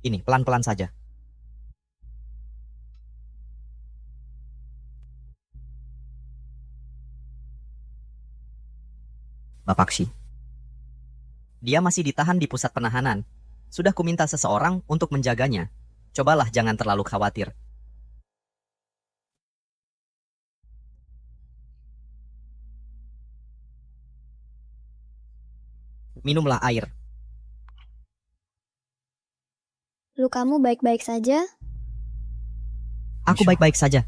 Ini, pelan-pelan saja. Bapak Shi. Dia masih ditahan di pusat penahanan. Sudah kuminta seseorang untuk menjaganya. Cobalah jangan terlalu khawatir. Minumlah air. Lukamu baik-baik saja? Aku baik-baik saja.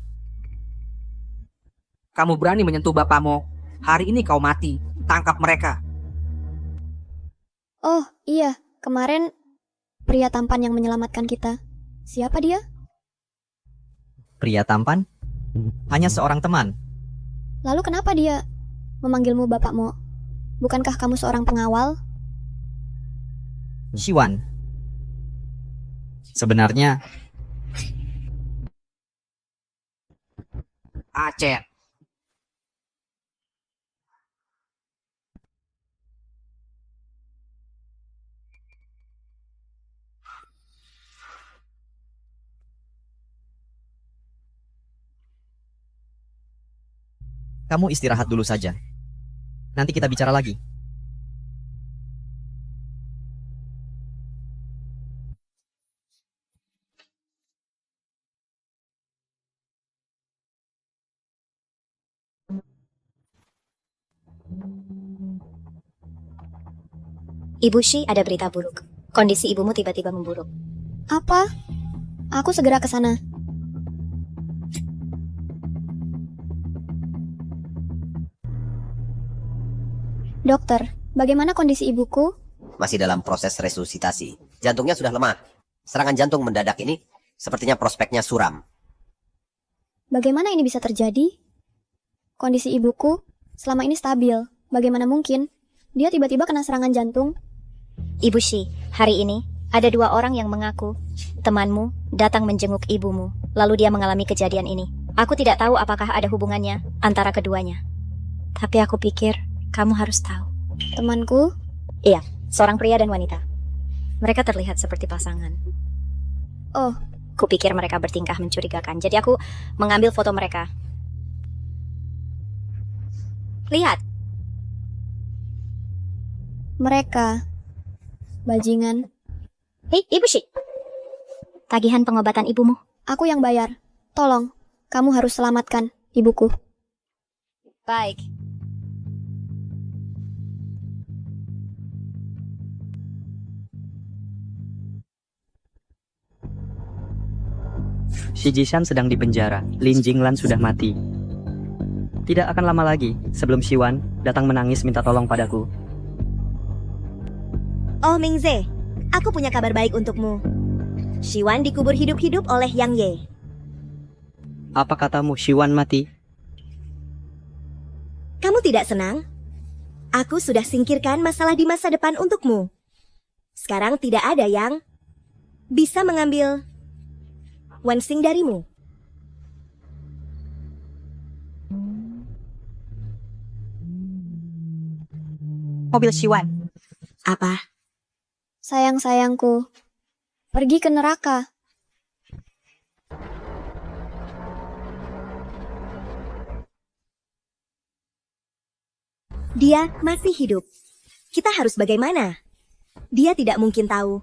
Kamu berani menyentuh bapakmu? Hari ini kau mati. Tangkap mereka. Oh, iya. Kemarin pria tampan yang menyelamatkan kita. Siapa dia? Pria tampan? Hanya seorang teman. Lalu kenapa dia memanggilmu bapakmu? Bukankah kamu seorang pengawal? Shiwan. Sebenarnya Aceh. kamu istirahat dulu saja. Nanti kita bicara lagi. Ibu Shi, ada berita buruk. Kondisi ibumu tiba-tiba memburuk. Apa? Aku segera ke sana. Dokter, bagaimana kondisi ibuku? Masih dalam proses resusitasi. Jantungnya sudah lemah. Serangan jantung mendadak ini sepertinya prospeknya suram. Bagaimana ini bisa terjadi? Kondisi ibuku selama ini stabil. Bagaimana mungkin dia tiba-tiba kena serangan jantung? Ibu Shi, hari ini ada 2 orang yang mengaku temanmu datang menjenguk ibumu, lalu dia mengalami kejadian ini. Aku tidak tahu apakah ada hubungannya antara keduanya. Tapi aku pikir kamu harus tahu. Temanku? Iya, seorang pria dan wanita. Mereka terlihat seperti pasangan. Oh, Kupikir mereka bertingkah mencurigakan, jadi aku mengambil foto mereka. Lihat, Mereka. Bajingan. hei Ibu Shi. Tagihan pengobatan ibumu. Aku yang bayar. Tolong, kamu harus selamatkan ibuku. Baik. Si Jishan sedang di penjara. Lin Jinglan sudah mati. Tidak akan lama lagi sebelum Shiwan datang menangis minta tolong padaku. Oh Mingze, aku punya kabar baik untukmu. Shiwan dikubur hidup-hidup oleh Yang Ye. Apa katamu Shiwan mati? Kamu tidak senang? Aku sudah singkirkan masalah di masa depan untukmu. Sekarang tidak ada yang bisa mengambil Wensing darimu. Mobil Shiwan. Apa? Sayang-sayangku, pergi ke neraka. Dia masih hidup. Kita harus bagaimana? Dia tidak mungkin tahu.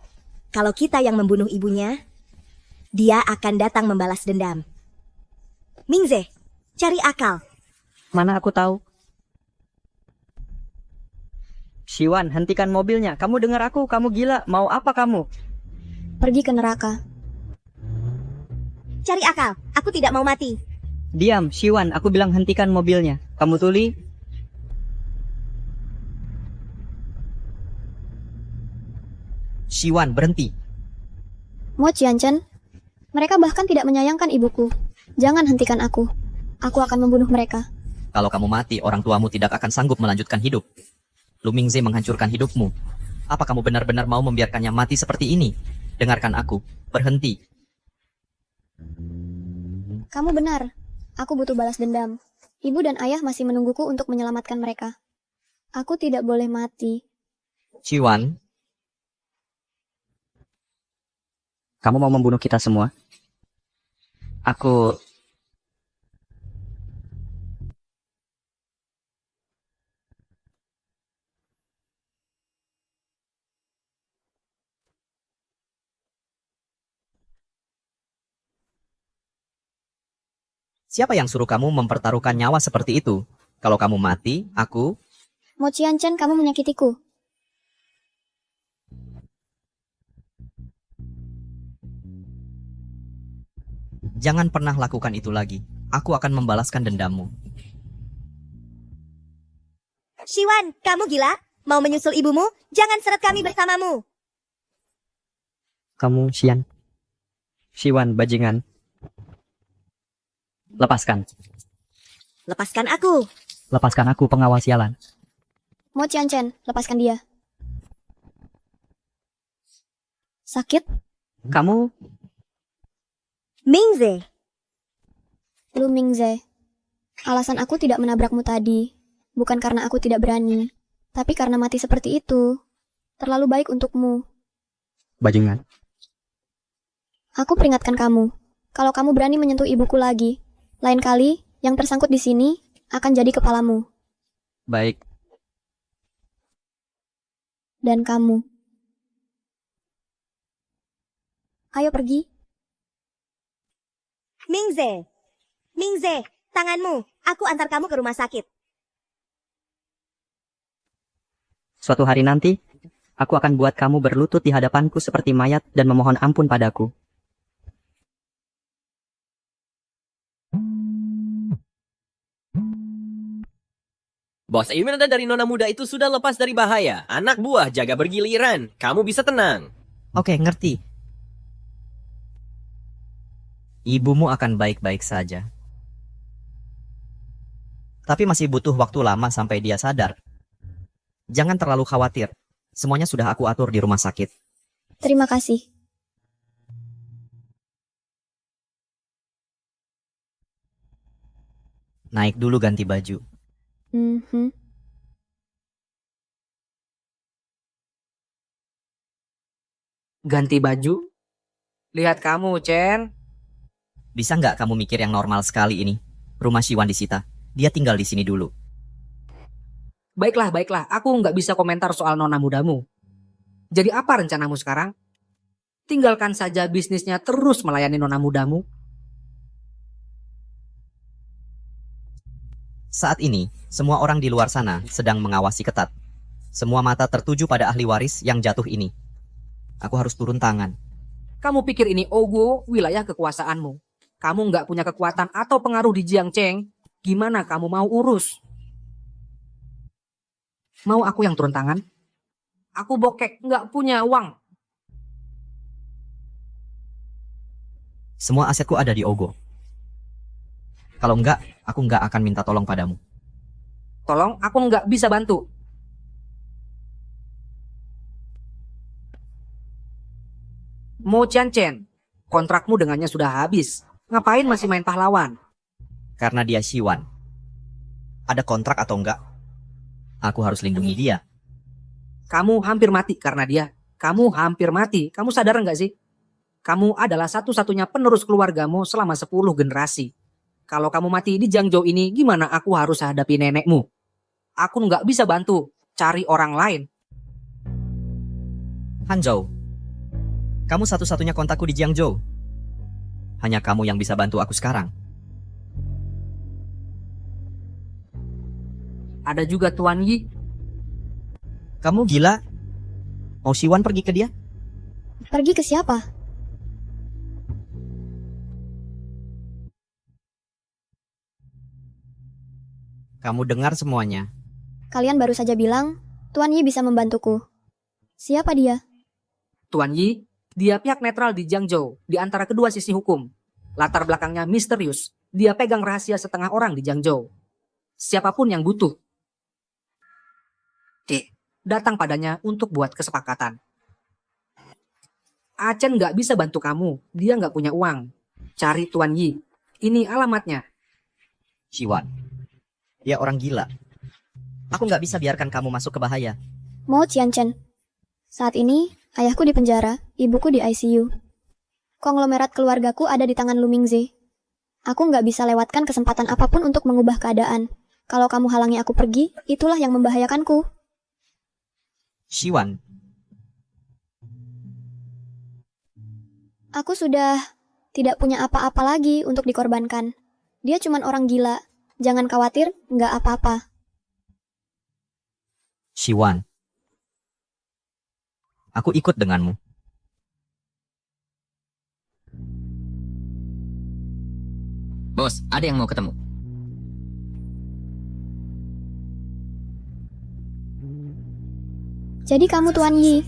Kalau kita yang membunuh ibunya, dia akan datang membalas dendam. Mingze, cari akal. Mana aku tahu? Shiwan, hentikan mobilnya. Kamu dengar aku, kamu gila. Mau apa kamu? Pergi ke neraka. Cari akal, aku tidak mau mati. Diam, Shiwan, aku bilang hentikan mobilnya. Kamu tuli? Shiwan, berhenti. Mo Qianchen, mereka bahkan tidak menyayangkan ibuku. Jangan hentikan aku. Aku akan membunuh mereka. Kalau kamu mati, orang tuamu tidak akan sanggup melanjutkan hidup. Lu Mingze menghancurkan hidupmu. Apa kamu benar-benar mau membiarkannya mati seperti ini? Dengarkan aku. Berhenti. Kamu benar. Aku butuh balas dendam. Ibu dan ayah masih menungguku untuk menyelamatkan mereka. Aku tidak boleh mati. Shiwan, Kamu mau membunuh kita semua? Aku... siapa yang suruh kamu mempertaruhkan nyawa seperti itu? Kalau kamu mati, aku... Mo Qianchen, kamu menyakitiku. Jangan pernah lakukan itu lagi. Aku akan membalaskan dendammu. Shiwan, kamu gila? Mau menyusul ibumu? Jangan seret kami bersamamu. Kamu, Xian. Shiwan, bajingan. Lepaskan. Lepaskan aku. Lepaskan aku, pengawal sialan. Mo Qianchen, lepaskan dia. Sakit? Kamu... Mingze. Lu Mingze. Alasan aku tidak menabrakmu tadi, bukan karena aku tidak berani, tapi karena mati seperti itu. Terlalu baik untukmu. Bajingan. Aku peringatkan kamu, kalau kamu berani menyentuh ibuku lagi, lain kali yang tersangkut di sini akan jadi kepalamu. Baik. Dan kamu. Ayo pergi. Mingze. Mingze, tanganmu. Aku antar kamu ke rumah sakit. Suatu hari nanti, aku akan buat kamu berlutut di hadapanku seperti mayat dan memohon ampun padaku. Bos Imelda dari nona muda itu sudah lepas dari bahaya. Anak buah jaga bergiliran. Kamu bisa tenang. Oke, ngerti. Ibumu akan baik-baik saja. Tapi masih butuh waktu lama sampai dia sadar. Jangan terlalu khawatir. Semuanya sudah aku atur di rumah sakit. Terima kasih. Naik dulu ganti baju. Ganti baju? Lihat kamu, Chen. Bisa nggak kamu mikir yang normal sekali ini? Rumah Shiwan disita. Dia tinggal di sini dulu. Baiklah, baiklah. Aku nggak bisa komentar soal nona mudamu. Jadi apa rencanamu sekarang? Tinggalkan saja bisnisnya terus melayani nona mudamu. Saat ini, semua orang di luar sana sedang mengawasi ketat. Semua mata tertuju pada ahli waris yang jatuh ini. Aku harus turun tangan. Kamu pikir ini Ogo, wilayah kekuasaanmu? Kamu nggak punya kekuatan atau pengaruh di Jiangcheng. Gimana kamu mau urus? Mau aku yang turun tangan? Aku bokek, nggak punya uang. Semua asetku ada di Ogo. Kalau enggak, aku enggak akan minta tolong padamu. Tolong, aku nggak bisa bantu. Mo Chen, kontrakmu dengannya sudah habis. Ngapain masih main pahlawan? Karena dia Shiwan. Ada kontrak atau enggak, aku harus lindungi dia. Kamu hampir mati karena dia. Kamu hampir mati. Kamu sadar nggak sih? Kamu adalah satu-satunya penerus keluargamu selama 10 generasi. Kalau kamu mati di Jiangzhou ini, gimana aku harus hadapi nenekmu? Aku nggak bisa bantu. Cari orang lain. Hanzhou, kamu satu-satunya kontakku di Jiangzhou. Hanya kamu yang bisa bantu aku sekarang. Ada juga Tuan Yi. Kamu gila? Mau Shiwan pergi ke dia? Pergi ke siapa? Kamu dengar semuanya. Kalian baru saja bilang, Tuan Yi bisa membantuku. Siapa dia? Tuan Yi, dia pihak netral di Jiangzhou, di antara kedua sisi hukum. Latar belakangnya misterius. Dia pegang rahasia setengah orang di Jiangzhou. Siapapun yang butuh, datang padanya untuk buat kesepakatan. Achen nggak bisa bantu kamu. Dia nggak punya uang. Cari Tuan Yi. Ini alamatnya. Shiwan, dia orang gila. Aku nggak bisa biarkan kamu masuk ke bahaya. Mo Chen. Saat ini, ayahku di penjara, ibuku di ICU. Konglomerat keluargaku ada di tangan Lu Mingze. Aku nggak bisa lewatkan kesempatan apapun untuk mengubah keadaan. Kalau kamu halangi aku pergi, itulah yang membahayakanku. Shiwan, aku sudah tidak punya apa-apa lagi untuk dikorbankan. Dia cuma orang gila. Jangan khawatir, nggak apa-apa. Shiwan, aku ikut denganmu. Bos, ada yang mau ketemu. Jadi kamu Tuan Yi.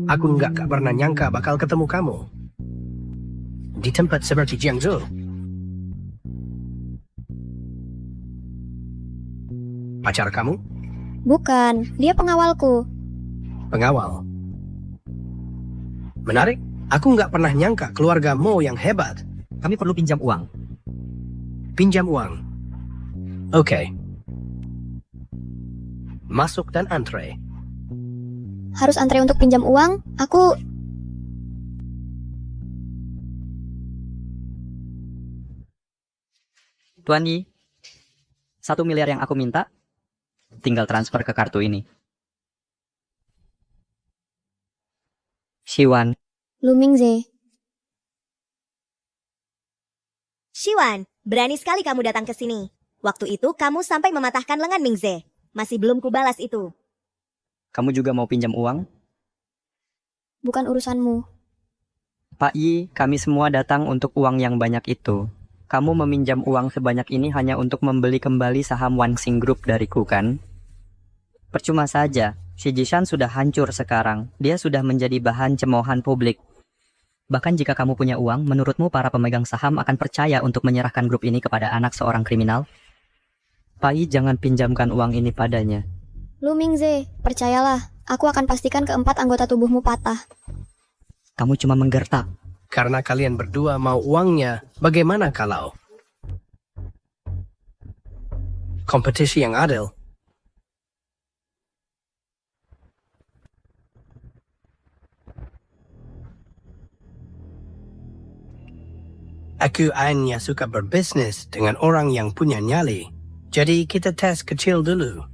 Aku nggak pernah nyangka bakal ketemu kamu di tempat seperti Jiangzhou. Pacar kamu? Bukan, dia pengawalku. Pengawal. Menarik. Aku nggak pernah nyangka keluarga Mo yang hebat. Kami perlu pinjam uang. Pinjam uang. Oke. Masuk dan antre. Harus antre untuk pinjam uang? Aku... Tuan Yi, 1 miliar yang aku minta, tinggal transfer ke kartu ini. Shiwan. Lu Mingze. Shiwan, berani sekali kamu datang ke sini. Waktu itu kamu sampai mematahkan lengan Mingze. Masih belum kubalas itu. Kamu juga mau pinjam uang? Bukan urusanmu. Pak Yi, kami semua datang untuk uang yang banyak itu. Kamu meminjam uang sebanyak ini hanya untuk membeli kembali saham Wanxing Group dariku, kan? Percuma saja, Shi Jishan sudah hancur sekarang. Dia sudah menjadi bahan cemoohan publik. Bahkan jika kamu punya uang, menurutmu para pemegang saham akan percaya untuk menyerahkan grup ini kepada anak seorang kriminal? Pak Yi, jangan pinjamkan uang ini padanya. Lu Mingze, percayalah, aku akan pastikan keempat anggota tubuhmu patah. Kamu cuma menggertak. Karena kalian berdua mau uangnya, bagaimana kalau kompetisi yang adil? Aku hanya suka berbisnis dengan orang yang punya nyali. Jadi kita tes kecil dulu.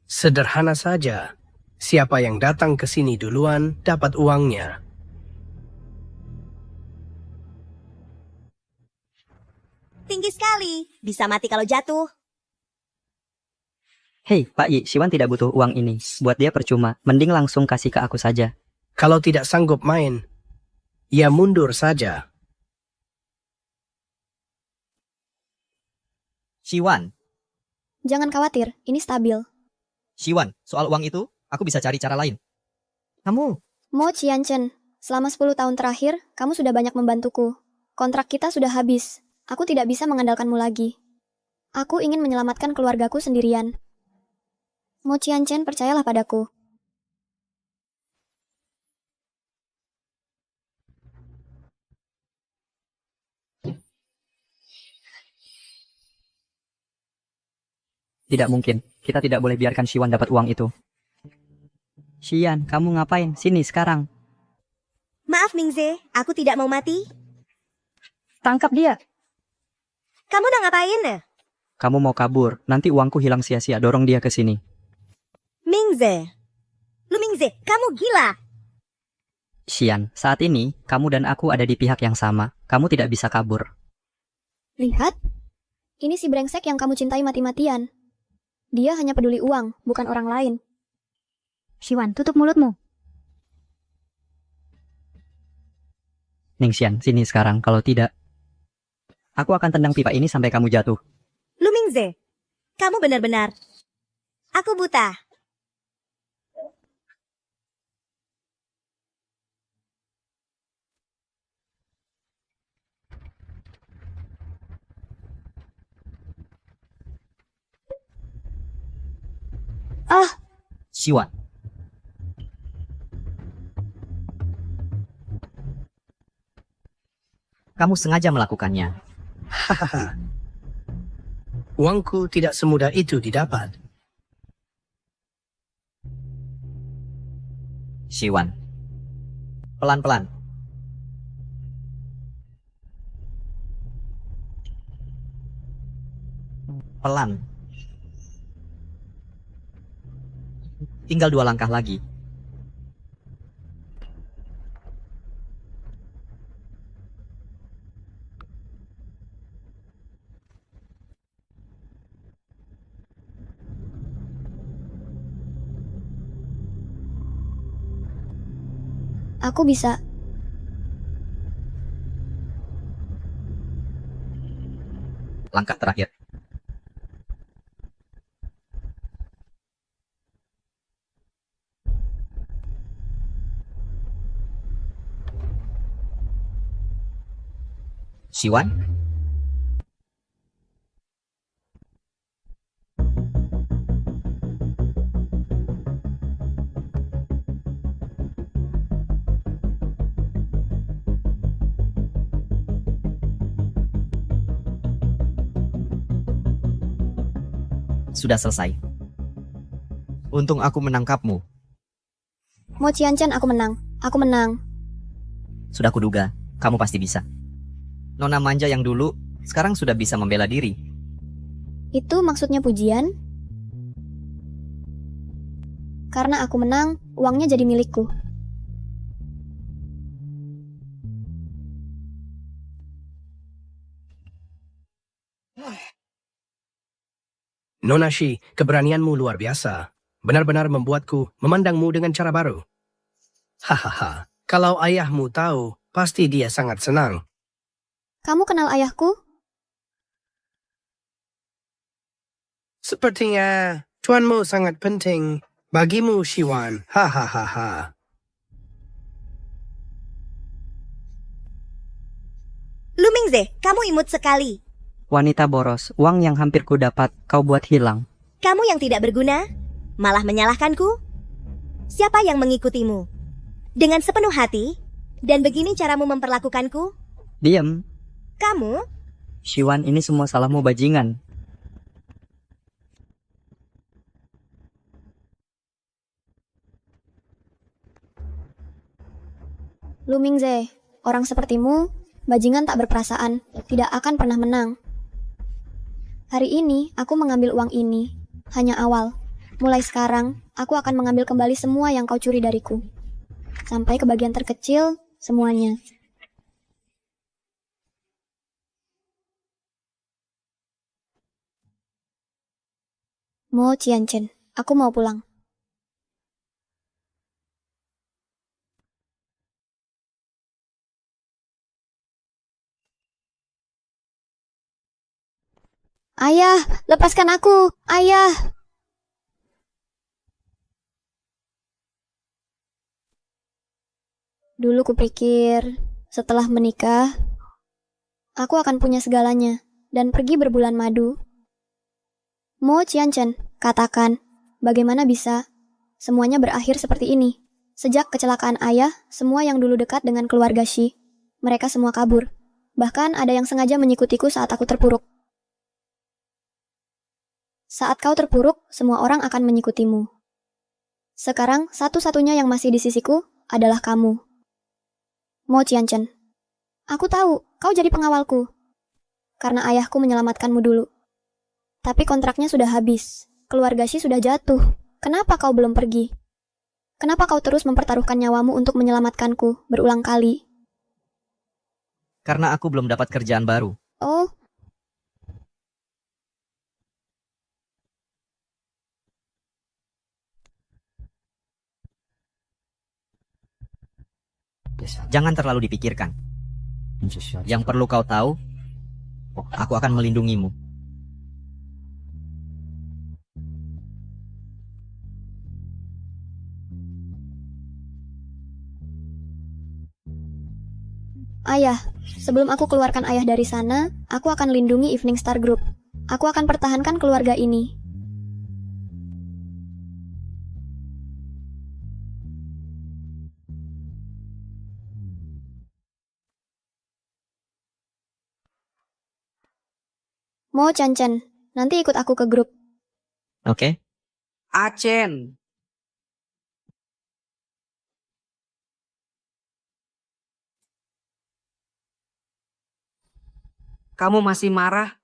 Sederhana saja. Siapa yang datang ke sini duluan dapat uangnya. Tinggi sekali. Bisa mati kalau jatuh. Hei, Pak Yi, Siwan tidak butuh uang ini. Buat dia percuma. Mending langsung kasih ke aku saja. Kalau tidak sanggup main, ya mundur saja. Siwan, Jangan khawatir, ini stabil. Siwan, soal uang itu, aku bisa cari cara lain. Kamu, Mo Qianchen, selama 10 tahun terakhir, kamu sudah banyak membantuku. Kontrak kita sudah habis. Aku tidak bisa mengandalkanmu lagi. Aku ingin menyelamatkan keluargaku sendirian. Mo Qianchen, percayalah padaku. Tidak mungkin. Kita tidak boleh biarkan Siwan dapat uang itu. Xian, kamu ngapain? Sini sekarang. Maaf Mingze, aku tidak mau mati. Tangkap dia. Kamu udah ngapain? Kamu mau kabur. Nanti uangku hilang sia-sia. Dorong dia ke sini. Mingze. Lu Mingze, kamu gila. Xian, saat ini, kamu dan aku ada di pihak yang sama. Kamu tidak bisa kabur. Lihat. Ini si brengsek yang kamu cintai mati-matian. Dia hanya peduli uang, bukan orang lain. Siwan, tutup mulutmu. Ning Xian, sini sekarang. Kalau tidak, aku akan tendang pipa ini sampai kamu jatuh. Lu Mingze, kamu benar-benar. Aku buta. Siwan. Kamu sengaja melakukannya. Hahaha. Uangku tidak semudah itu didapat. Siwan. Pelan-pelan. Pelan. Tinggal 2 langkah lagi. Aku bisa. Langkah terakhir. Siwan? Sudah selesai. Untung aku menangkapmu. Mo Qianchen, aku menang. Aku menang. Sudah kuduga, kamu pasti bisa. Nona manja yang dulu, sekarang sudah bisa membela diri. Itu maksudnya pujian? Karena aku menang, uangnya jadi milikku. Nona Shi, keberanianmu luar biasa. Benar-benar membuatku memandangmu dengan cara baru. Hahaha, kalau ayahmu tahu, pasti dia sangat senang. Kamu kenal ayahku? Sepertinya tuanmu sangat penting bagimu, Siwan. Hahaha. Lu Mingze, kamu imut sekali. Wanita boros, uang yang hampir ku dapat, kau buat hilang. Kamu yang tidak berguna, malah menyalahkanku. Siapa yang mengikutimu? Dengan sepenuh hati, dan begini caramu memperlakukanku? Diam. Kamu? Siwan, ini semua salahmu bajingan. Lu Mingze, orang sepertimu, bajingan tak berperasaan, tidak akan pernah menang. Hari ini, aku mengambil uang ini. Hanya awal. Mulai sekarang, aku akan mengambil kembali semua yang kau curi dariku. Sampai ke bagian terkecil, semuanya. Mo Qianchen, aku mau pulang. Ayah, lepaskan aku! Ayah! Dulu kupikir, setelah menikah, aku akan punya segalanya, dan pergi berbulan madu. Mo Qianchen, katakan, bagaimana bisa semuanya berakhir seperti ini? Sejak kecelakaan ayah, semua yang dulu dekat dengan keluarga Shi, mereka semua kabur. Bahkan ada yang sengaja mengikutiku saat aku terpuruk. Saat kau terpuruk, semua orang akan mengikutimu. Sekarang, satu-satunya yang masih di sisiku adalah kamu. Mo Qianchen, aku tahu kau jadi pengawalku. Karena ayahku menyelamatkanmu dulu. Tapi kontraknya sudah habis. Keluarga Shi sudah jatuh. Kenapa kau belum pergi? Kenapa kau terus mempertaruhkan nyawamu untuk menyelamatkanku berulang kali? Karena aku belum dapat kerjaan baru. Oh, Jangan terlalu dipikirkan. Yang perlu kau tahu, aku akan melindungimu. ayah, sebelum aku keluarkan ayah dari sana, aku akan lindungi Evening Star Group. Aku akan pertahankan keluarga ini. Mo Qianchen, nanti ikut aku ke grup. Oke? Acen. Kamu masih marah?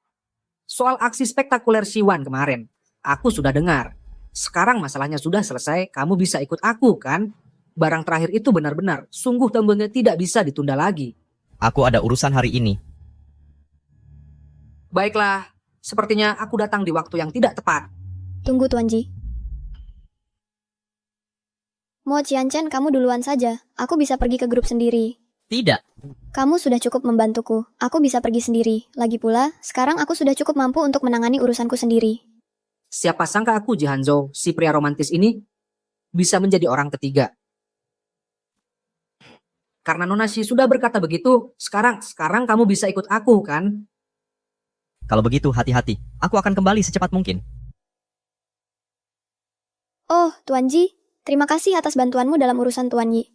Soal aksi spektakuler Siwan kemarin. Aku sudah dengar. Sekarang masalahnya sudah selesai, kamu bisa ikut aku kan? Barang terakhir itu benar-benar, sungguh tembelnya tidak bisa ditunda lagi. Aku ada urusan hari ini. Baiklah, sepertinya aku datang di waktu yang tidak tepat. Tunggu Tuan Ji. Mo Qianchen, kamu duluan saja. Aku bisa pergi ke grup sendiri. Tidak. Kamu sudah cukup membantuku. Aku bisa pergi sendiri. Lagi pula, sekarang aku sudah cukup mampu untuk menangani urusanku sendiri. Siapa sangka aku, Jihanzo, si pria romantis ini, bisa menjadi orang ketiga. Karena Nona Shi sudah berkata begitu, sekarang kamu bisa ikut aku kan? Kalau begitu, hati-hati. Aku akan kembali secepat mungkin. Oh, Tuan Ji, terima kasih atas bantuanmu dalam urusan Tuan Yi.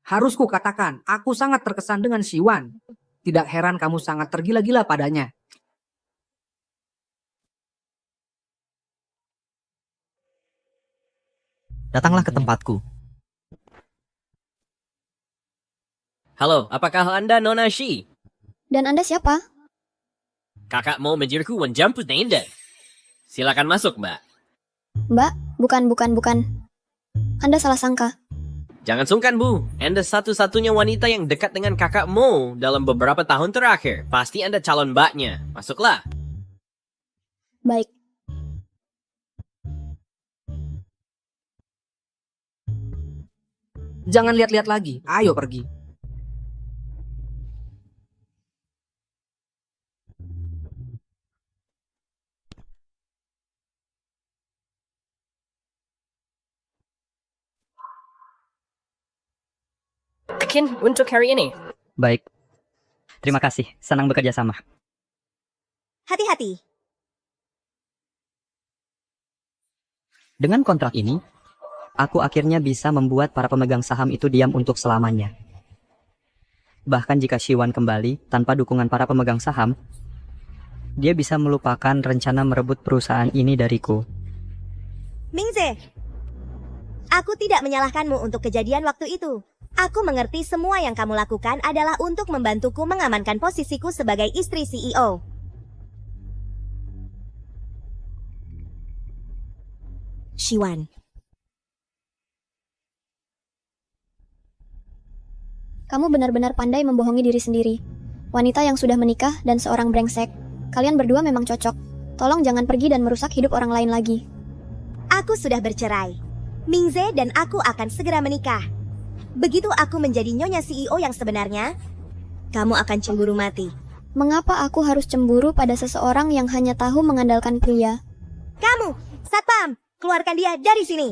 Harus ku katakan, aku sangat terkesan dengan Siwan. Tidak heran kamu sangat tergila-gila padanya. Datanglah ke tempatku. Halo, apakah Anda Nona Shi? Dan Anda siapa? Kakak mau menjirku menjemput Anda. Silakan masuk, Mbak. Mbak, bukan. Anda salah sangka. Jangan sungkan, Bu. Anda satu-satunya wanita yang dekat dengan kakak Mo dalam beberapa tahun terakhir. Pasti Anda calon mbaknya. Masuklah. Baik. Jangan lihat-lihat lagi, ayo pergi. Akin untuk hari ini. Baik. Terima kasih. Senang bekerja sama. Hati-hati. Dengan kontrak ini, aku akhirnya bisa membuat para pemegang saham itu diam untuk selamanya. Bahkan jika Siwan kembali tanpa dukungan para pemegang saham, dia bisa melupakan rencana merebut perusahaan ini dariku. Mingze, aku tidak menyalahkanmu untuk kejadian waktu itu. Aku mengerti semua yang kamu lakukan adalah untuk membantuku mengamankan posisiku sebagai istri CEO. Shiwan. Kamu benar-benar pandai membohongi diri sendiri. Wanita yang sudah menikah dan seorang brengsek. Kalian berdua memang cocok. Tolong jangan pergi dan merusak hidup orang lain lagi. Aku sudah bercerai. Mingze dan aku akan segera menikah. Begitu aku menjadi nyonya CEO yang sebenarnya, kamu akan cemburu mati. Mengapa aku harus cemburu pada seseorang yang hanya tahu mengandalkan pria? Kamu, Satpam, keluarkan dia dari sini.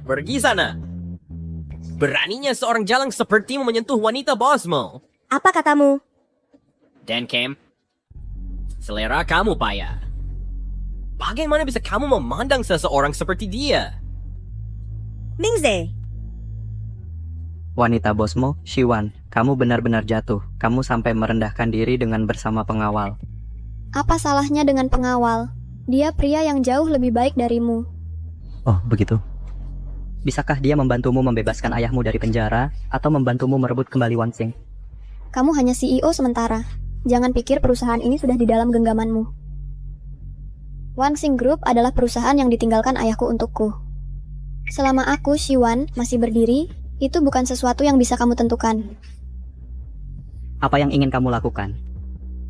Pergi sana. Beraninya seorang jalang sepertimu menyentuh wanita bosmu. Apa katamu? Dan Cam, selera kamu payah. Bagaimana bisa kamu memandang seseorang seperti dia? Mingze. Wanita bosmu, Shiwan, kamu benar-benar jatuh. Kamu sampai merendahkan diri dengan bersama pengawal. Apa salahnya dengan pengawal? Dia pria yang jauh lebih baik darimu. Oh, begitu. Bisakah dia membantumu membebaskan ayahmu dari penjara atau membantumu merebut kembali Wansing? Kamu hanya CEO sementara. Jangan pikir perusahaan ini sudah di dalam genggamanmu. Wansing Group adalah perusahaan yang ditinggalkan ayahku untukku. Selama aku, Shiwan, masih berdiri, itu bukan sesuatu yang bisa kamu tentukan. Apa yang ingin kamu lakukan?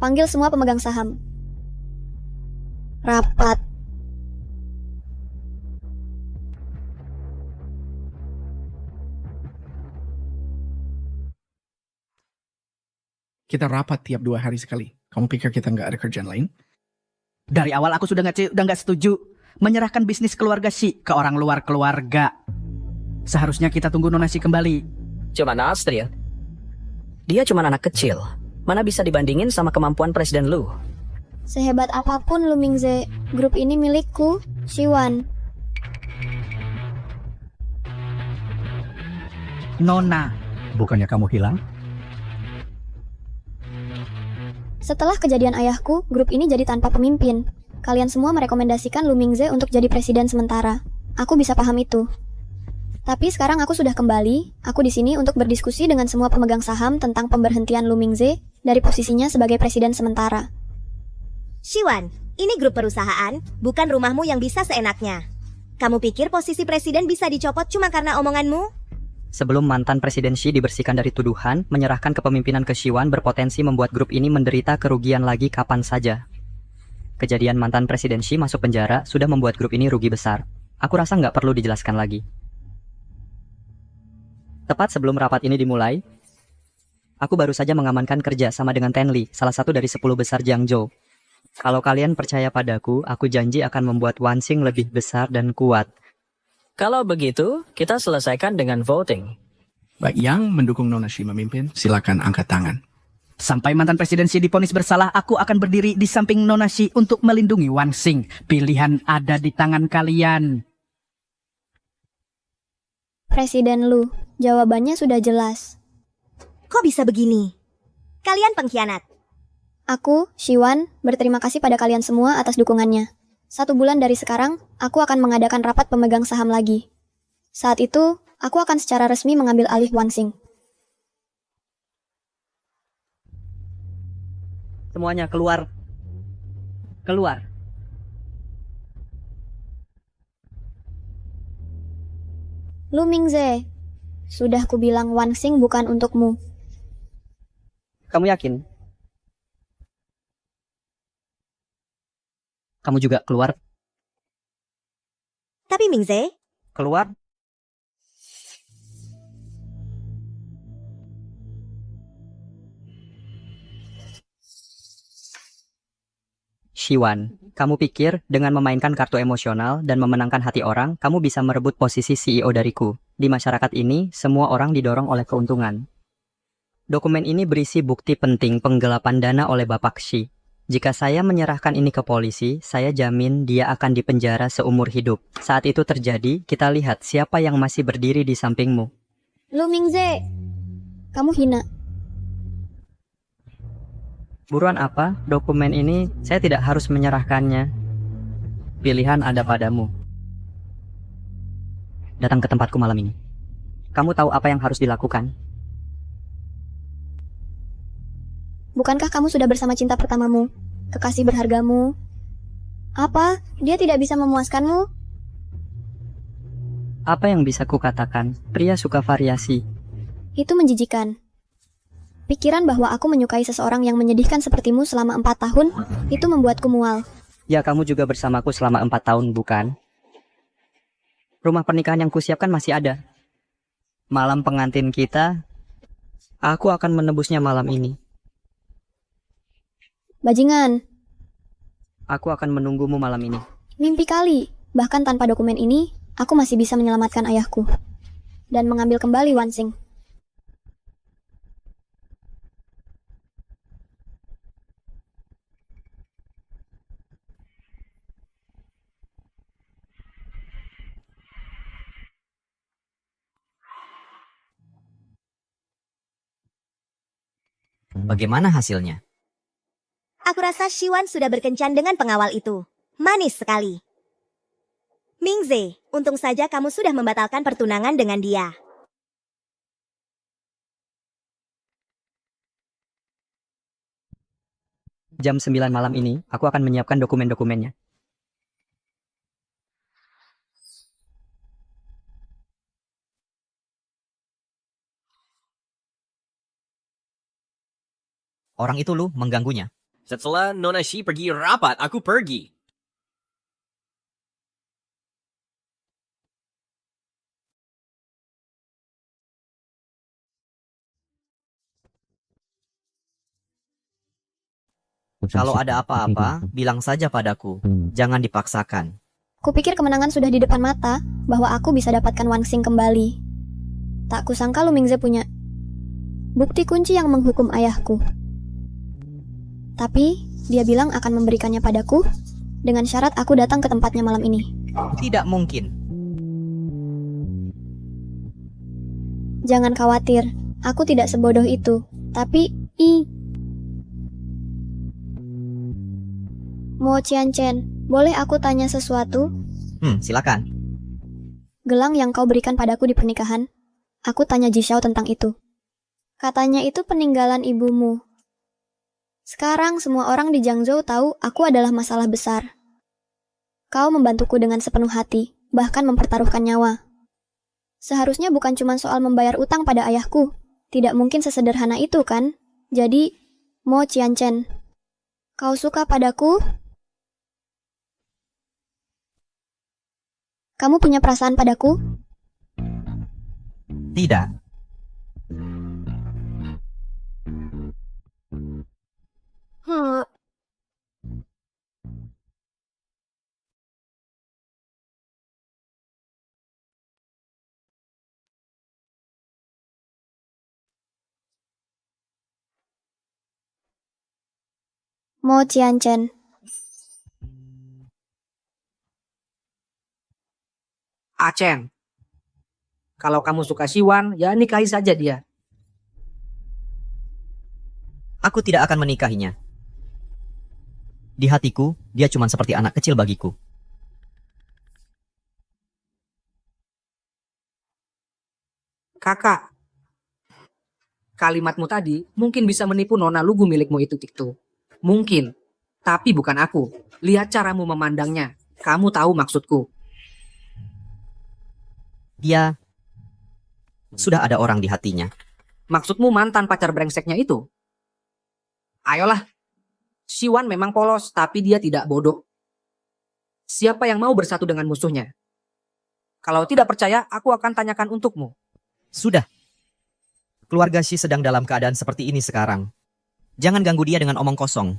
Panggil semua pemegang saham. Rapat. Kita rapat tiap 2 hari sekali. Kamu pikir kita nggak ada kerjaan lain? Dari awal aku sudah nggak setuju menyerahkan bisnis keluarga Shi ke orang luar keluarga. Seharusnya kita tunggu Nona Shi kembali. Cuman Astrid. Dia cuma anak kecil. Mana bisa dibandingin sama kemampuan Presiden Lu? Sehebat apapun Lu Mingze, grup ini milikku, Shiwan. Nona. Bukannya kamu hilang? Setelah kejadian ayahku, grup ini jadi tanpa pemimpin. Kalian semua merekomendasikan Lu Mingze untuk jadi presiden sementara. Aku bisa paham itu. Tapi sekarang aku sudah kembali. Aku di sini untuk berdiskusi dengan semua pemegang saham tentang pemberhentian Lu Mingze dari posisinya sebagai presiden sementara. Shiwan, ini grup perusahaan, bukan rumahmu yang bisa seenaknya. Kamu pikir posisi presiden bisa dicopot cuma karena omonganmu? Sebelum mantan Presiden Shi dibersihkan dari tuduhan, menyerahkan kepemimpinan ke Shiwan berpotensi membuat grup ini menderita kerugian lagi kapan saja. Kejadian mantan Presiden Shi masuk penjara sudah membuat grup ini rugi besar. Aku rasa nggak perlu dijelaskan lagi. Tepat sebelum rapat ini dimulai, aku baru saja mengamankan kerja sama dengan Tenli, salah satu dari 10 besar Jiangzhou. Kalau kalian percaya padaku, aku janji akan membuat Wansing lebih besar dan kuat. Kalau begitu, kita selesaikan dengan voting. Baik, yang mendukung Nona Shi memimpin, silakan angkat tangan. Sampai mantan presiden Shi divonis bersalah, aku akan berdiri di samping Nona Shi untuk melindungi Wansing. Pilihan ada di tangan kalian. Presiden Lu, jawabannya sudah jelas. Kok bisa begini? Kalian pengkhianat. Aku, Shiwan, berterima kasih pada kalian semua atas dukungannya. 1 bulan dari sekarang, aku akan mengadakan rapat pemegang saham lagi. Saat itu, aku akan secara resmi mengambil alih Wansing. Semuanya keluar. Keluar. Lu Mingze, sudah kubilang Wansing bukan untukmu. Kamu yakin? Kamu juga keluar? Tapi Mingze? Keluar? Shiwan, kamu pikir dengan memainkan kartu emosional dan memenangkan hati orang, kamu bisa merebut posisi CEO dariku. Di masyarakat ini, semua orang didorong oleh keuntungan. Dokumen ini berisi bukti penting penggelapan dana oleh Bapak Shi. Jika saya menyerahkan ini ke polisi, saya jamin dia akan dipenjara seumur hidup. Saat itu terjadi, kita lihat siapa yang masih berdiri di sampingmu. Lu Mingze, kamu hina. Buruan apa? Dokumen ini saya tidak harus menyerahkannya. Pilihan ada padamu. Datang ke tempatku malam ini. Kamu tahu apa yang harus dilakukan? Bukankah kamu sudah bersama cinta pertamamu, kekasih berhargamu? Apa? Dia tidak bisa memuaskanmu? Apa yang bisa kukatakan? Pria suka variasi. Itu menjijikan. Pikiran bahwa aku menyukai seseorang yang menyedihkan sepertimu selama 4 tahun, itu membuatku mual. Ya, kamu juga bersamaku selama 4 tahun, bukan? Rumah pernikahan yang kusiapkan masih ada. Malam pengantin kita, aku akan menebusnya malam ini. Bajingan, Aku akan menunggumu malam ini. mimpi kali. Bahkan tanpa dokumen ini, aku masih bisa menyelamatkan ayahku. Dan mengambil kembali Wansing. Bagaimana hasilnya? Aku rasa Shiwan sudah berkencan dengan pengawal itu. Manis sekali. Mingze, untung saja kamu sudah membatalkan pertunangan dengan dia. Jam 9 malam ini, aku akan menyiapkan dokumen-dokumennya. Orang itu lu mengganggunya. Setelah Nona Shi pergi rapat, aku pergi. Kalau ada apa-apa, bilang saja padaku. Jangan dipaksakan. Kupikir kemenangan sudah di depan mata, bahwa aku bisa dapatkan Wansing kembali. Tak kusangka Lu Mingze punya bukti kunci yang menghukum ayahku. Tapi, dia bilang akan memberikannya padaku, dengan syarat aku datang ke tempatnya malam ini. Tidak mungkin. Jangan khawatir, aku tidak sebodoh itu. Tapi, Mo Qianchen, boleh aku tanya sesuatu? Silakan. Gelang yang kau berikan padaku di pernikahan, aku tanya Ji Xiao tentang itu. Katanya itu peninggalan ibumu. Sekarang semua orang di Jiangzhou tahu aku adalah masalah besar. Kau membantuku dengan sepenuh hati, bahkan mempertaruhkan nyawa. Seharusnya bukan cuma soal membayar utang pada ayahku. Tidak mungkin sesederhana itu, kan? Jadi, Mo Qianchen, kau suka padaku? Kamu punya perasaan padaku? Tidak. Mo Qianchen. Acen. Kalau kamu suka Siwan, ya nikahi saja dia. Aku tidak akan menikahinya. Di hatiku, dia cuma seperti anak kecil bagiku. Kakak, kalimatmu tadi mungkin bisa menipu nona lugu milikmu itu, Tiktu. Mungkin, tapi bukan aku. Lihat caramu memandangnya. Kamu tahu maksudku. Dia sudah ada orang di hatinya. Maksudmu mantan pacar brengseknya itu? Ayolah. Siwan memang polos, tapi dia tidak bodoh. Siapa yang mau bersatu dengan musuhnya? Kalau tidak percaya, aku akan tanyakan untukmu. Sudah. Keluarga Shi sedang dalam keadaan seperti ini sekarang. Jangan ganggu dia dengan omong kosong.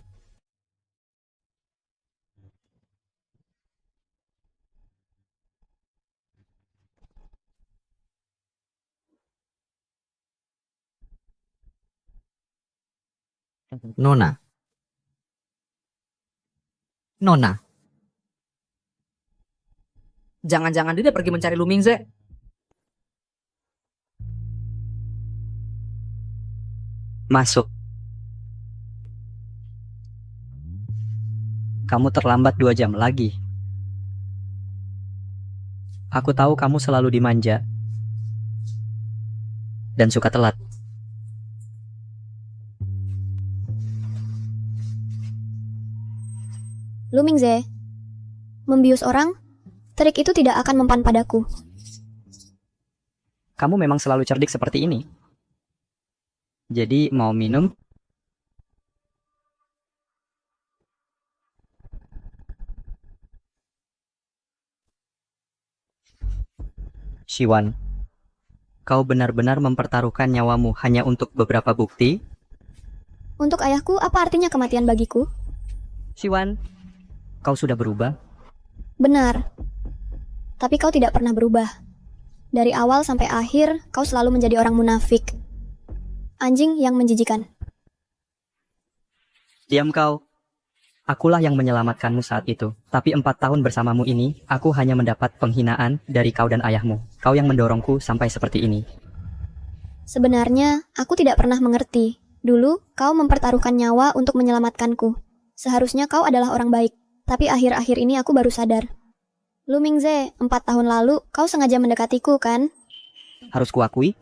Nona. Nona. Jangan-jangan dia pergi mencari Lu Mingze. Masuk. Kamu terlambat 2 jam lagi. Aku tahu kamu selalu dimanja dan suka telat. Lu Mingze, membius orang, trik itu tidak akan mempan padaku. Kamu memang selalu cerdik seperti ini. Jadi mau minum? Shiwan, kau benar-benar mempertaruhkan nyawamu hanya untuk beberapa bukti? Untuk ayahku, apa artinya kematian bagiku? Shiwan, kau sudah berubah? Benar. Tapi kau tidak pernah berubah. Dari awal sampai akhir, kau selalu menjadi orang munafik. Anjing yang menjijikan. Diam kau. Akulah yang menyelamatkanmu saat itu. Tapi 4 tahun bersamamu ini, aku hanya mendapat penghinaan dari kau dan ayahmu. Kau yang mendorongku sampai seperti ini. Sebenarnya, aku tidak pernah mengerti. Dulu, kau mempertaruhkan nyawa untuk menyelamatkanku. Seharusnya kau adalah orang baik. Tapi akhir-akhir ini aku baru sadar. Lu Mingze, 4 tahun lalu, kau sengaja mendekatiku, kan? Harus kuakui?